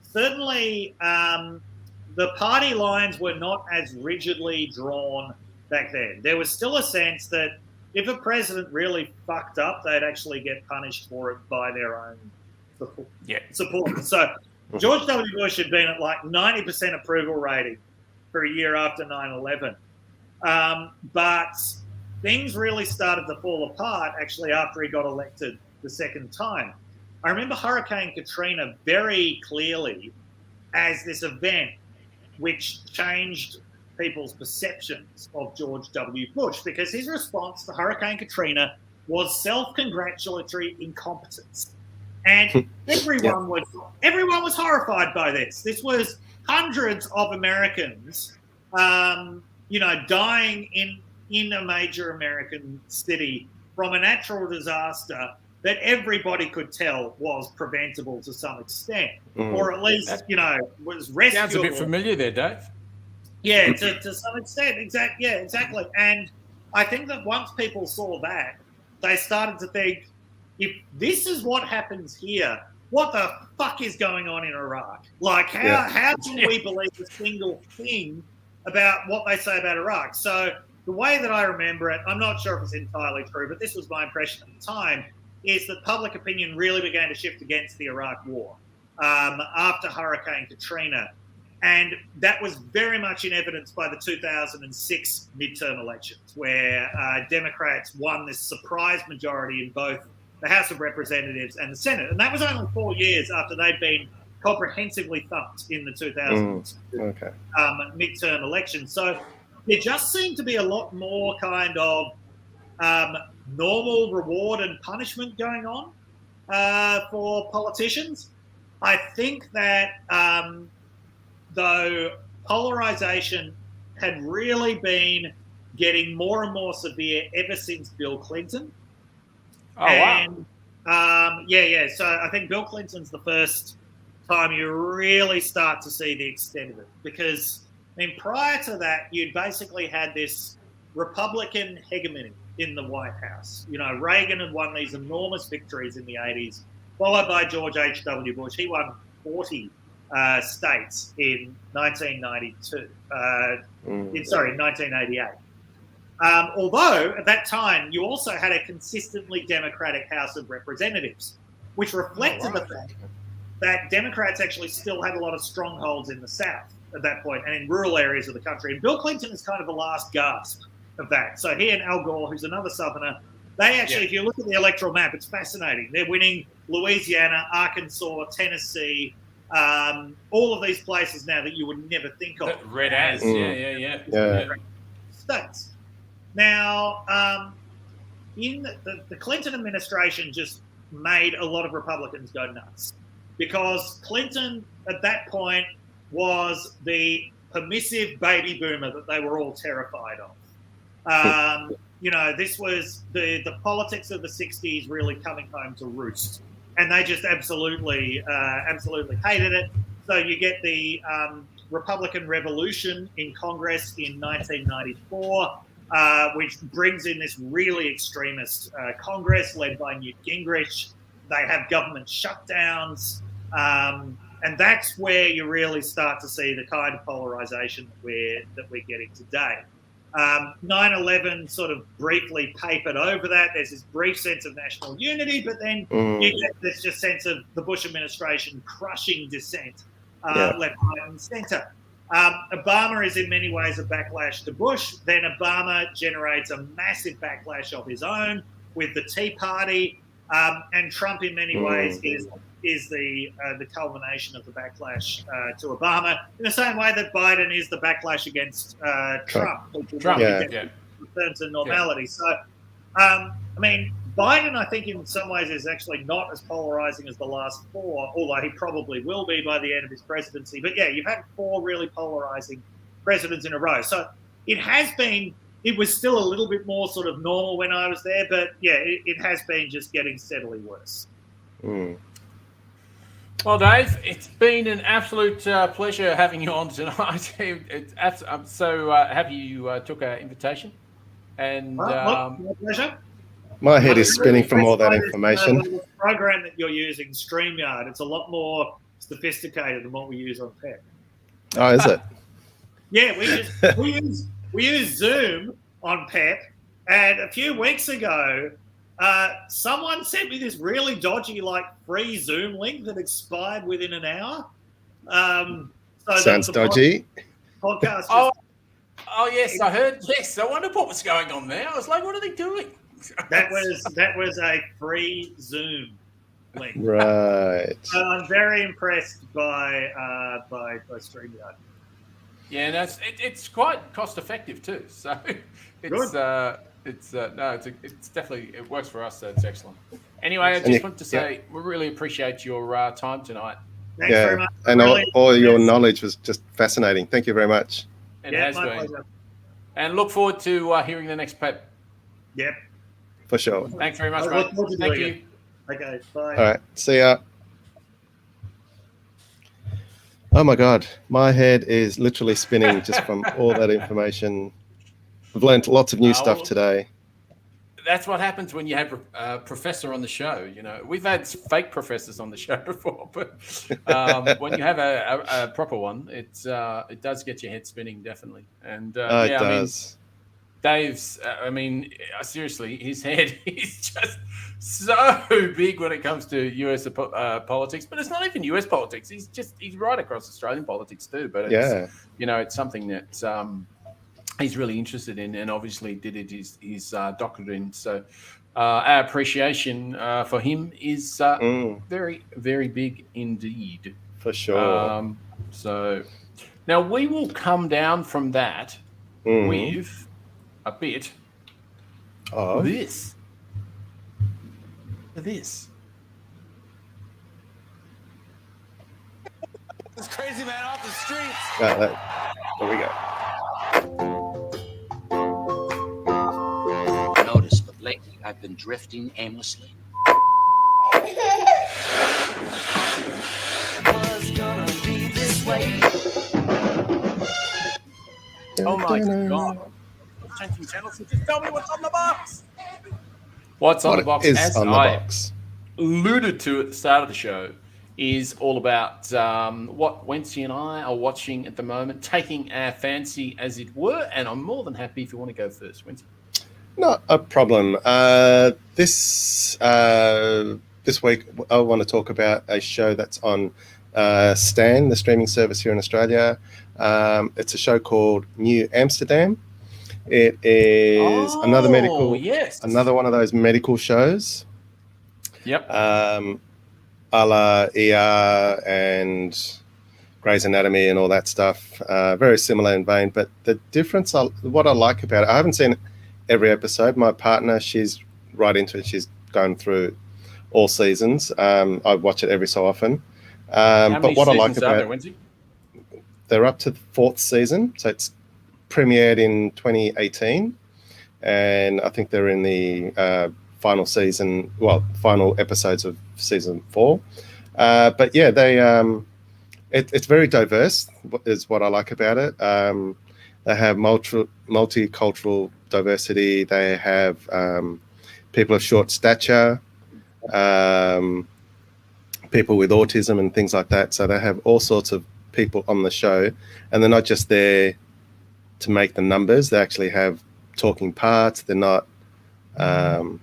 certainly the party lines were not as rigidly drawn back then. There was still a sense that if a president really fucked up, they'd actually get punished for it by their own supporters. So George W. Bush had been at like 90% approval rating for a year after 9/11. But things really started to fall apart actually after he got elected the second time. I remember Hurricane Katrina very clearly as this event which changed people's perceptions of George W. Bush, because his response to Hurricane Katrina was self-congratulatory incompetence. And everyone was horrified by this. This was hundreds of Americans, dying in a major American city from a natural disaster that everybody could tell was preventable to some extent, or at least, was rescuable. Sounds a bit familiar there, Dave. Yeah, to some extent. Exactly. And I think that once people saw that, they started to think, if this is what happens here, what the fuck is going on in Iraq? Like, how can we believe a single thing about what they say about Iraq? So the way that I remember it, I'm not sure if it's entirely true, but this was my impression at the time, is that public opinion really began to shift against the Iraq War after Hurricane Katrina. And that was very much in evidence by the 2006 midterm elections, where Democrats won this surprise majority in both the House of Representatives and the Senate. And that was only 4 years after they'd been comprehensively thumped in the 2002 midterm election. So there just seemed to be a lot more kind of normal reward and punishment going on for politicians. I think that though polarization had really been getting more and more severe ever since Bill Clinton. Oh, and, wow. So I think Bill Clinton's the first time you really start to see the extent of it, because prior to that, you'd basically had this Republican hegemony in the White House. Reagan had won these enormous victories in the 80s, followed by George H.W. Bush. He won 40 states in 1992. 1988. Although at that time you also had a consistently Democratic House of Representatives, which reflected the fact that Democrats actually still had a lot of strongholds in the South at that point and in rural areas of the country. And Bill Clinton is kind of the last gasp of that. So he and Al Gore, who's another Southerner, they actually, if you look at the electoral map, it's fascinating. They're winning Louisiana, Arkansas, Tennessee, all of these places now that you would never think of. Red as, states. Now, in the Clinton administration just made a lot of Republicans go nuts, because Clinton at that point was the permissive baby boomer that they were all terrified of. This was the politics of the 60s really coming home to roost. And they just absolutely hated it. So you get the Republican Revolution in Congress in 1994, which brings in this really extremist Congress led by Newt Gingrich. They have government shutdowns. And that's where you really start to see the kind of polarization that we're getting today. 9/11 sort of briefly papered over that. There's this brief sense of national unity, but then you get this just sense of the Bush administration crushing dissent left, right, and centre. Obama is in many ways a backlash to Bush. Then Obama generates a massive backlash of his own with the Tea Party, and Trump in many ways is the culmination of the backlash to Obama, in the same way that Biden is the backlash against Trump. Return to normality. So, Biden, I think, in some ways is actually not as polarizing as the last four, although he probably will be by the end of his presidency. But you've had four really polarizing presidents in a row. So it was still a little bit more sort of normal when I was there, but it has been just getting steadily worse. Well, Dave, it's been an absolute pleasure having you on tonight. I'm so happy you took our invitation. And my pleasure. My head is spinning from all that information. The program that you're using, StreamYard, it's a lot more sophisticated than what we use on PEP. Oh, is it? Yeah, we use Zoom on PEP, and a few weeks ago, someone sent me this really dodgy, free Zoom link that expired within an hour. Sounds dodgy. podcast. Oh yes, I heard. Yes, I wondered what was going on there. I was like, what are they doing? That was a free Zoom link. Right. So I'm very impressed by StreamYard. Yeah, no, it's quite cost effective too. So it's definitely, it works for us. So it's excellent. Anyway, I just want to say we really appreciate your time tonight. Thanks very much. And all your knowledge was just fascinating. Thank you very much. It has been. Pleasure. And look forward to hearing the next PEP. Yep. For sure. Thanks very much, mate. Thank you. Okay, bye. All right, see ya. Oh my God, my head is literally spinning just from all that information. I've learned lots of new stuff today. That's what happens when you have a professor on the show. You know, we've had fake professors on the show before, but when you have a proper one, it does get your head spinning, definitely. And it does. Dave's, seriously, his head is just so big when it comes to US politics, but it's not even US politics. He's right across Australian politics too. But it's something that he's really interested in, and obviously did his doctorate in. So our appreciation for him is very, very big indeed. For sure. So now we will come down from that with a bit of this. This crazy man off the streets. There we go. Notice, but lately I've been drifting aimlessly. Was gonna be this way. Oh my God. Changing channels and just tell me what's on the box. What's on the box, as I alluded to at the start of the show, is all about what Wency and I are watching at the moment, taking our fancy, as it were. And I'm more than happy if you want to go first, Wency. Not a problem. This week, I want to talk about a show that's on Stan, the streaming service here in Australia. It's a show called New Amsterdam. It is another one of those medical shows. Yep. A la ER and Grey's Anatomy and all that stuff. Very similar in vein, but the difference, what I like about it, I haven't seen every episode. My partner, she's right into it. She's going through all seasons. I watch it every so often. But what I like about it, they're up to the 4th season, so it's premiered in 2018, and I think they're in the final episodes of season 4. But yeah, it's very diverse, is what I like about it. They have multicultural diversity. They have people of short stature, people with autism and things like that. So they have all sorts of people on the show, and they're not just there to make the numbers. They actually have talking parts. They're not so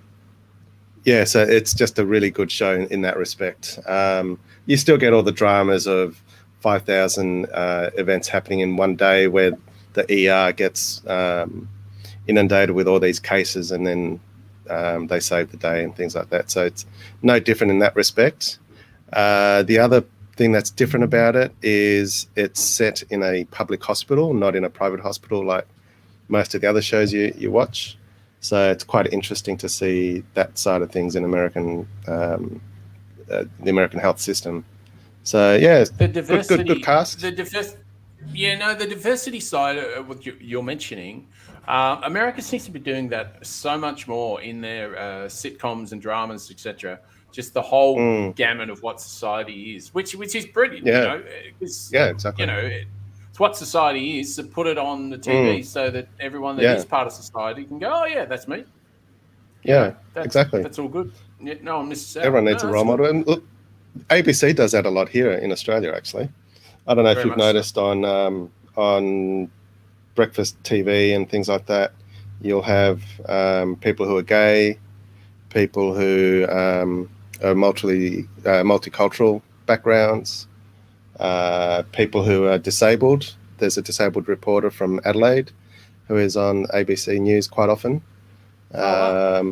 it's just a really good show in that respect. You still get all the dramas of 5,000 events happening in one day, where the ER gets inundated with all these cases, and then they save the day and things like that. So it's no different in that respect. The other thing that's different about it is it's set in a public hospital, not in a private hospital like most of the other shows you watch. So it's quite interesting to see that side of things in the American health system. So yeah, the diversity, good cast. The diversity side of what you're mentioning, America seems to be doing that so much more in their sitcoms and dramas, etc. Just the whole gamut of what society is, which is brilliant. Yeah, exactly. It's what society is. So put it on the TV so that everyone that is part of society can go, oh yeah, that's me. Yeah, exactly. That's all good. No, I'm necessarily. Everyone needs a role model, and look, ABC does that a lot here in Australia. Actually, I don't know if you've noticed on breakfast TV and things like that. You'll have people who are gay, people who are multicultural backgrounds, people who are disabled, there's a disabled reporter from Adelaide who is on ABC News quite often. They're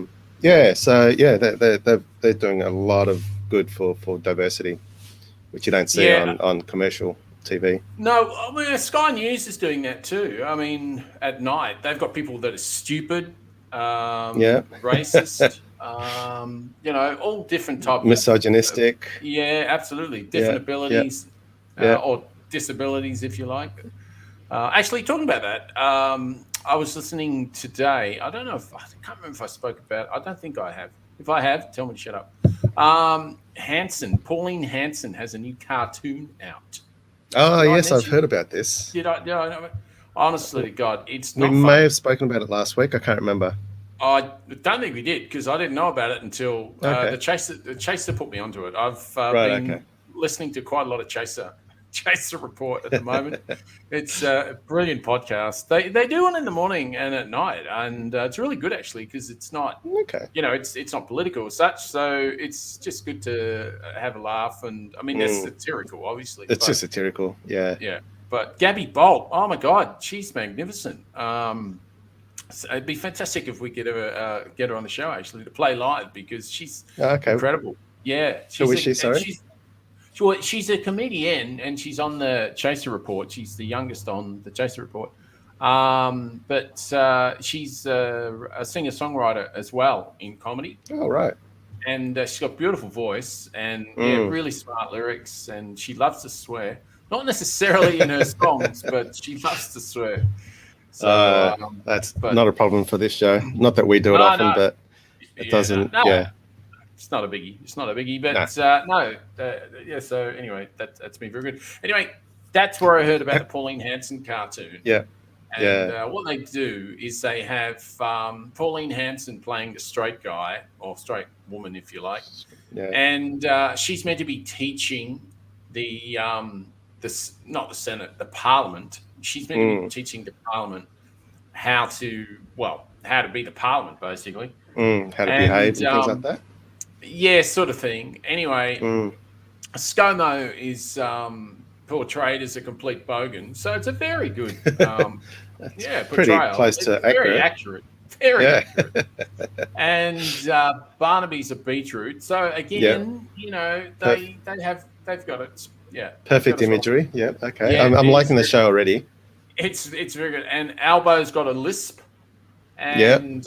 doing a lot of good for diversity, which you don't see on commercial TV. No, I mean, Sky News is doing that too. I mean, at night they've got people that are stupid, racist, all different types, misogynistic. Absolutely, different abilities or disabilities, if you like. Actually, talking about that, I was listening today. I can't remember if I spoke about it. I don't think I have. If I have, tell me to shut up. Hanson, Pauline Hanson has a new cartoon out. Oh, yes, I've heard about this. Did I? Yeah, honestly, to God, it's not. We may have spoken about it last week. I can't remember. I don't think we did because I didn't know about it until the Chaser put me onto it. I've been listening to quite a lot of Chaser Report at the moment. It's a brilliant podcast. They do one in the morning and at night, and it's really good actually because it's not it's not political as such, so it's just good to have a laugh. And I mean, it's satirical, obviously. It's just satirical, yeah. But Gabby Bolt, oh my God, she's magnificent. So it'd be fantastic if we could ever get her on the show actually to play live because she's incredible. Yeah, who is she? Sorry. She's a comedian and she's on the Chaser Report. She's the youngest on the Chaser Report. But she's a singer-songwriter as well in comedy. Oh, right. And she's got a beautiful voice and really smart lyrics. And she loves to swear. Not necessarily in her songs, but she loves to swear. So, that's not a problem for this show. Not that we do it often, but it doesn't. It's not a biggie. But so anyway, that's been very good. Anyway, that's where I heard about the Pauline Hanson cartoon. What they do is they have Pauline Hanson playing the straight guy or straight woman, if you like. And she's meant to be teaching not the Senate, the Parliament. She's meant to be teaching the Parliament how to be the Parliament, basically. How to behave and things like that. Yeah, sort of thing. Anyway, ScoMo is portrayed as a complete bogan, so it's a very good portrayal. Pretty close to very accurate. Very accurate. And Barnaby's a beetroot. So again, they've got it. Yeah. Perfect imagery. Yeah. Okay. Yeah, I'm liking the show already. It's very good. And Albo's got a lisp. And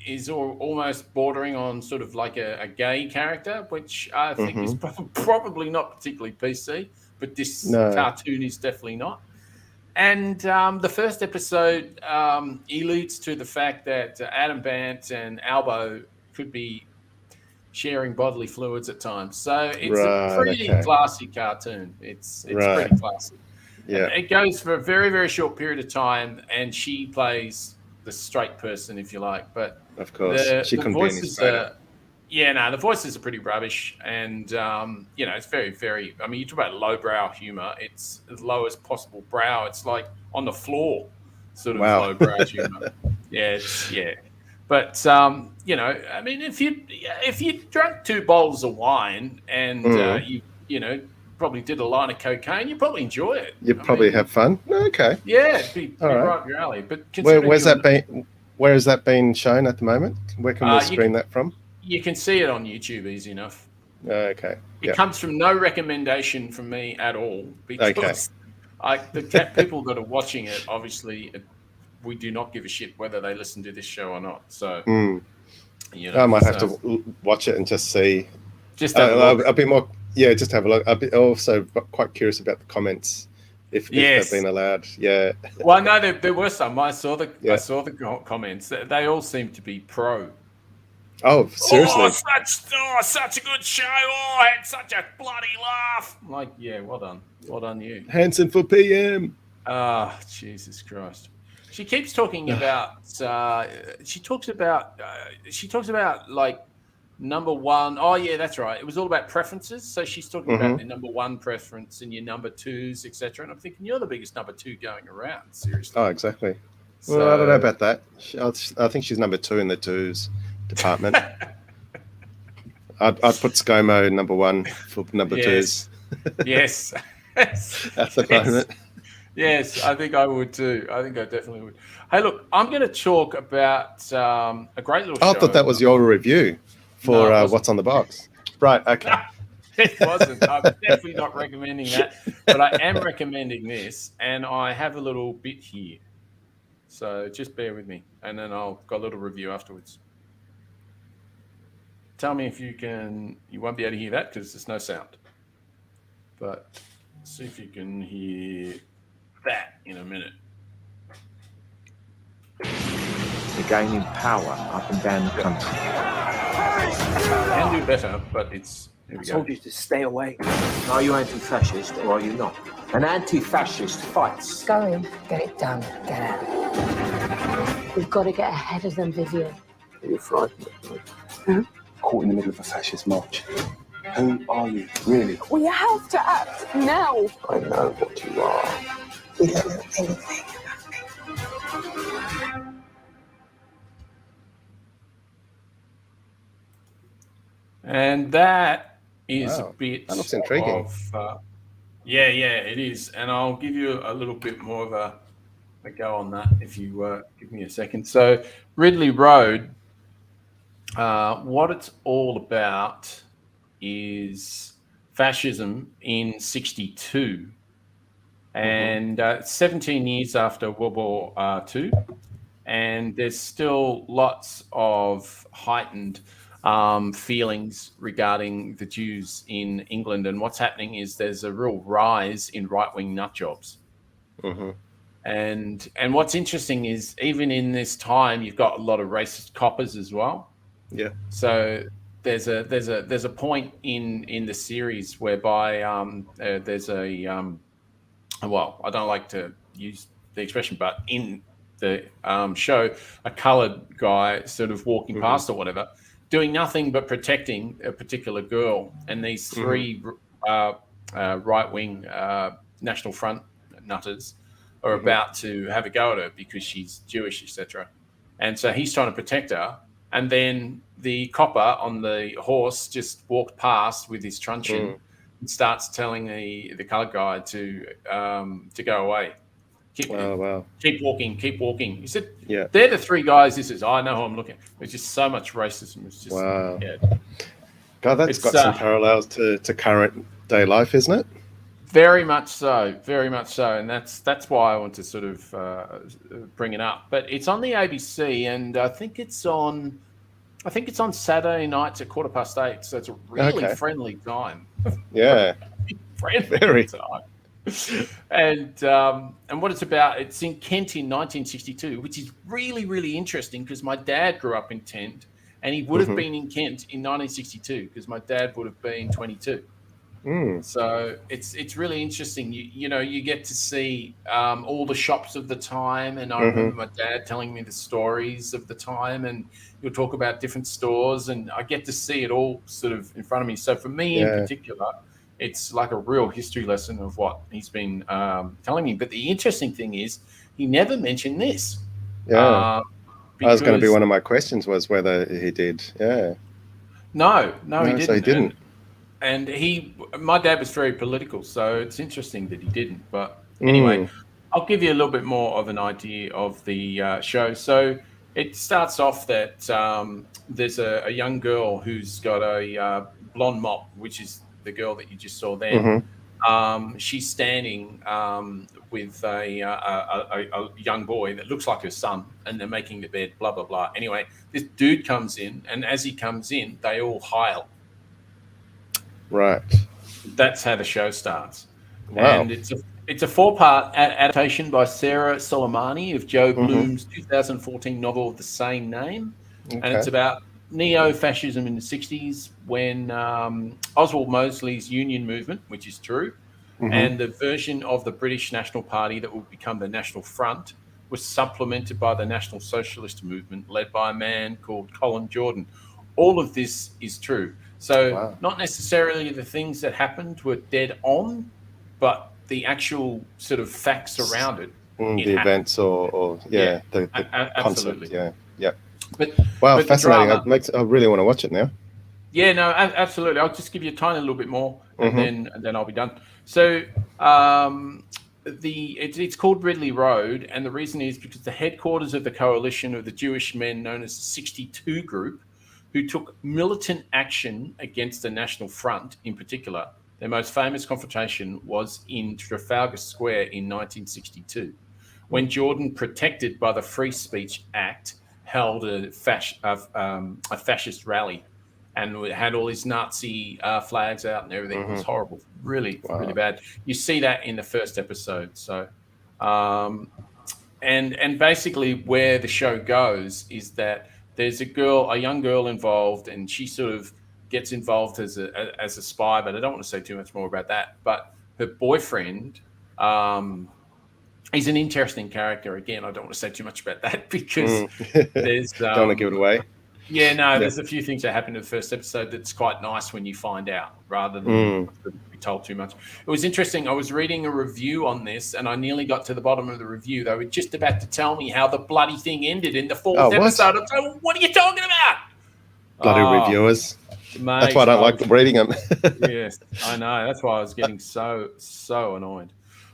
is almost bordering on sort of like a gay character, which I think is probably not particularly PC, but this cartoon is definitely not. And the first episode alludes to the fact that Adam Bant and Albo could be sharing bodily fluids at times. So it's a pretty classy cartoon. It's pretty classy. Yeah. And it goes for a very, very short period of time, and she plays the straight person, if you like. But of course, she couldn't be any straighter. The voices are pretty rubbish, and it's very, very. I mean, you talk about lowbrow humor. It's as low as possible brow. It's like on the floor, sort of lowbrow humor. But I mean, if you drank 2 bottles of wine and you probably did a line of cocaine, you probably enjoy it. You'd probably have fun. Okay. Yeah, it'd be right up your alley. But where has that been shown at the moment? Where can we stream that from? You can see it on YouTube easy enough. Okay. It comes from no recommendation from me at all because the people that are watching it, obviously, we do not give a shit whether they listen to this show or not. So, I might have to watch it and just see. Just have a look. A bit more. Yeah, just have a look. I'll be also quite curious about the comments, if they've been allowed. Yeah. Well, no, there were some. I saw the comments. They all seem to be pro. Oh, seriously? Such a good show. Oh, I had such a bloody laugh. I'm like, yeah, well done you. Hanson for PM. Ah, Jesus Christ. She keeps talking about. She talks about like number one. Oh yeah, that's right. It was all about preferences. So she's talking about the number one preference and your number twos, etc. And I'm thinking you're the biggest number 2 going around. Seriously. Oh, exactly. So, well, I don't know about that. I think she's number 2 in the twos department. I'd put ScoMo number 1 for number 2s. Yes. At the moment. Yes, I think I would too. I think I definitely would. Hey, look, I'm going to talk about a great little show. I thought that was your review for No, it wasn't. What's on the Box. Right, okay. It wasn't. I'm definitely not recommending that, but I am recommending this, and I have a little bit here. So just bear with me, and then I'll got a little review afterwards. Tell me if you can. You won't be able to hear that because there's no sound. But see if you can hear that in a minute. They're gaining power up and down the country. Can do better, but it's. Here I we go. told you to stay away. Are you anti-fascist or are you not? An anti-fascist fights. Go in, get it done, get out. We've got to get ahead of them, Vivian. Are you frightened? Huh? Caught in the middle of a fascist march. Who are you, really? We have to act now. I know what you are. We don't know anything. And that is Wow, a bit that looks intriguing. Yeah, it is. And I'll give you a little bit more of a go on that if you give me a second. So Ridley Road, what it's all about is fascism in 1962. And 17 years after World War II. And there's still lots of heightened feelings regarding the Jews in England. And what's happening is there's a real rise in right-wing nut jobs. And what's interesting is even in this time, you've got a lot of racist coppers as well. Yeah. So there's a point in the series whereby there's a well, I don't like to use the expression, but in the show, a coloured guy sort of walking past or whatever, doing nothing but protecting a particular girl, and these three right-wing National Front nutters are about to have a go at her because she's Jewish, etc. And so he's trying to protect her, and then the copper on the horse just walked past with his truncheon and starts telling the coloured guy to go away. Keep walking. He said, they're the three guys. This is, I know who I'm looking at. There's just so much racism. It's just, God, that's got some parallels to current day life, isn't it? Very much so. And that's why I want to sort of bring it up. But it's on the ABC, and I think it's on Saturday nights at 8:15. So it's a really friendly time. Yeah. Very time. And what it's about, it's in Kent in 1962, which is really, really interesting because my dad grew up in Kent, and he would have been in Kent in 1962 because my dad would have been 22. So it's really interesting. You know, you get to see all the shops of the time, and I remember my dad telling me the stories of the time, and you'll talk about different stores, and I get to see it all sort of in front of me. So for me in particular, it's like a real history lesson of what he's been telling me. But the interesting thing is he never mentioned this. Yeah. That was going to be one of my questions, was whether he did. Yeah. No, he didn't. So he didn't. And my dad was very political, so it's interesting that he didn't. But anyway, I'll give you a little bit more of an idea of the show. So it starts off that there's a young girl who's got a blonde mop, which is the girl that you just saw there. She's standing with a young boy that looks like her son, and they're making the bed, blah, blah, blah. Anyway, this dude comes in, and as he comes in, they all hail. Right. That's how the show starts. Wow. And it's a 4-part adaptation by Sarah Soleimani of Joe Bloom's 2014 novel of the same name. And it's about neo-fascism in the 60s when Oswald Mosley's union movement, which is true, and the version of the British National Party that would become the National Front was supplemented by the National Socialist movement led by a man called Colin Jordan. All of this is true. So not necessarily the things that happened were dead on, but the actual sort of facts around it. The events or the absolutely. concept. Yeah. But fascinating. I really want to watch it now. Yeah, no, absolutely. I'll just give you a tiny little bit more, and then I'll be done. So it's called Ridley Road, and the reason is because the headquarters of the coalition of the Jewish men known as the 62 Group, who took militant action against the National Front in particular. Their most famous confrontation was in Trafalgar Square in 1962, when Jordan, protected by the Free Speech Act, held a fascist rally and had all these Nazi flags out and everything. It was horrible, really bad. You see that in the first episode. So, and basically where the show goes is that there's a young girl involved, and she sort of gets involved as a spy, but I don't want to say too much more about that. But her boyfriend he's an interesting character. Again, I don't want to say too much about that because there's don't want to give it away. Yeah, no, there's a few things that happen in the first episode that's quite nice when you find out, rather than be told too much. It was interesting. I was reading a review on this, and I nearly got to the bottom of the review. They were just about to tell me how the bloody thing ended in the fourth episode. I'm saying, what are you talking about? Bloody reviewers. Mate, that's why I don't like reading them. Yes, I know. That's why I was getting so annoyed.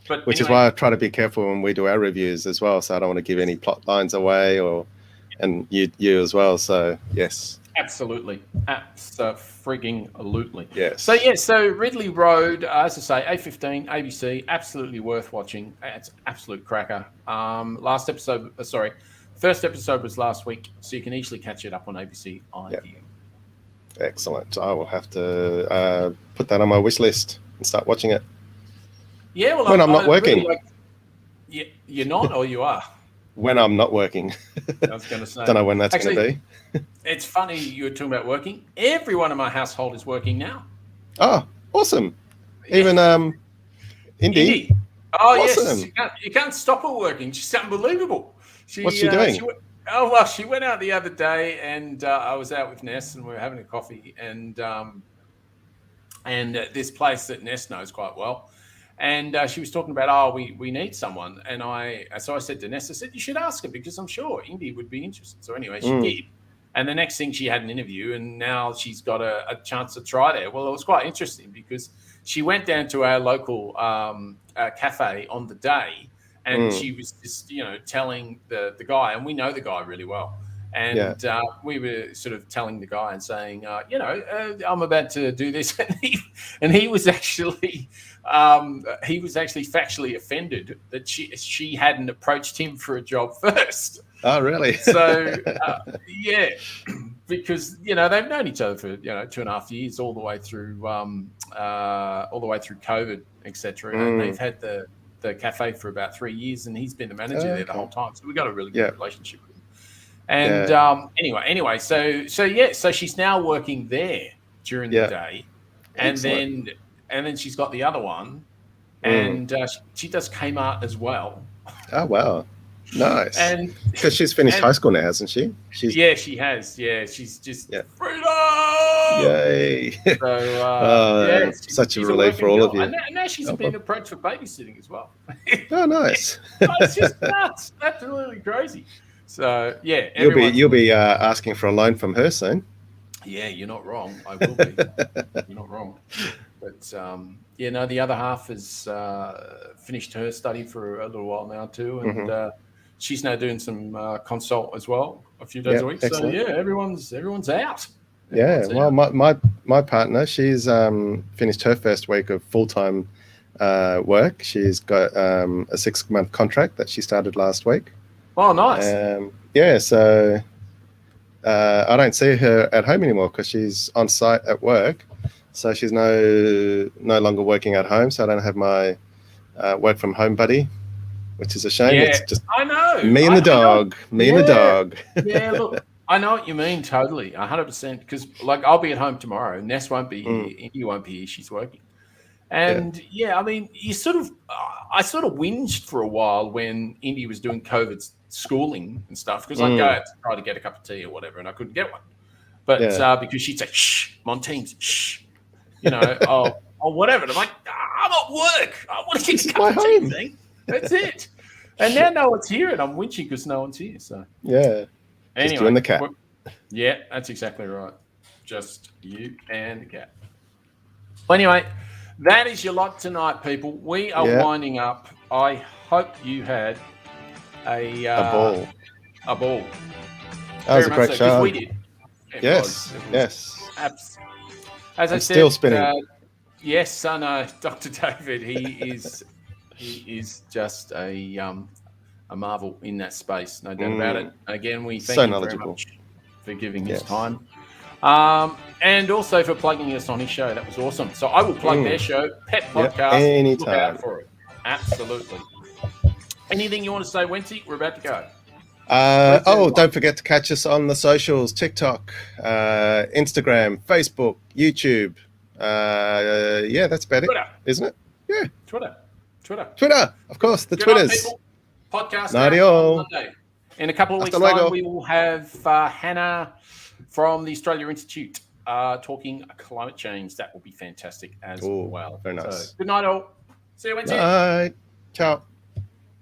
But Which is why I try to be careful when we do our reviews as well. So I don't want to give any plot lines away, and you as well. So yes, absolutely. Yes. So Ridley Road, as I say, 8:15 ABC, absolutely worth watching. It's absolute cracker. First episode was last week, so you can easily catch it up on ABC iView. Excellent. I will have to put that on my wish list and start watching it. Yeah, well, when I'm not working. You're not, or you are? When I'm not working. I was going to say. Don't know when that's going to be. It's funny you were talking about working. Everyone in my household is working now. Oh, awesome. Even Indy. Oh, awesome. Yes. You can't stop her working. She's unbelievable. What's she doing? She went out the other day, and I was out with Ness, and we were having a coffee, and this place that Ness knows quite well. And she was talking about, we need someone. And so I said to Ness, I said, you should ask her because I'm sure Indy would be interested. So anyway, she did. And the next thing she had an interview, and now she's got a chance to try there. Well, it was quite interesting because she went down to our local cafe on the day, and she was just, telling the guy, and we know the guy really well. And we were sort of telling the guy and saying, I'm about to do this, and he was actually factually offended that she hadn't approached him for a job first. Oh, really? So because they've known each other for 2.5 years, all the way through COVID, etc. And they've had the cafe for about 3 years, and he's been the manager there the whole time. So we got a really good relationship with him. And anyway, so she's now working there during the day, and then she's got the other one, and she does Kmart as well. Oh wow, nice! And because she's finished high school now, hasn't she? She has. Yeah, she's just freedom. Yay! So such a relief for all of you. And now she's been approached for babysitting as well. Oh, nice! It's just nuts, absolutely crazy. So you'll be asking for a loan from her soon. Yeah, you're not wrong. I will be. You're not wrong. But the other half has finished her study for a little while now too, and she's now doing some consult as well, a few days a week. Excellent. So everyone's out. My partner, she's finished her first week of full-time work. She's got a 6-month contract that she started last week. Oh, nice. So I don't see her at home anymore because she's on site at work. So she's no longer working at home. So I don't have my work from home buddy, which is a shame. Yeah, it's just I know. Me and the dog. Yeah, look, I know what you mean totally, 100%. Because I'll be at home tomorrow. Ness won't be here. Indy won't be here. She's working. And I mean, I sort of whinged for a while when Indy was doing COVID schooling and stuff, because I'd go out to try to get a cup of tea or whatever, and I couldn't get one. But because she'd say, shh, I'm on Teams, shh, or whatever. And I'm like, I'm at work. I want to get a cup of tea thing. That's it. And now no one's here, and I'm whinging because no one's here. So anyway, just you and the cat. Yeah, that's exactly right. Just you and the cat. Well, anyway, that is your lot tonight, people. We are winding up I hope you had a ball. A ball. That was Very a great much so, 'cause show. we did. It Yes, was yes. As I I'm said, still spinning. yes, I know, Dr. David. He is just a marvel in that space, no doubt about it. Again, we thank So him very knowledgeable. much for giving his Yes. time, and also for plugging us on his show. That was awesome. So I will plug their show, Pet Yep, Podcast. anytime. Look out for it. Absolutely. Anything you want to say, Wency? We're about to go. Don't forget to catch us on the socials: TikTok, Instagram, Facebook, YouTube. Yeah, that's about Twitter. it, isn't it? Yeah. Twitter. Of course, the Good night, Twitters. people. Podcast Nighty out all. on Monday. In a couple of weeks' Hasta luego. time, we will have Hannah from the Australia Institute talking climate change. That will be fantastic as well. Very nice. So, good night, all. See you Wednesday. Night. Ciao.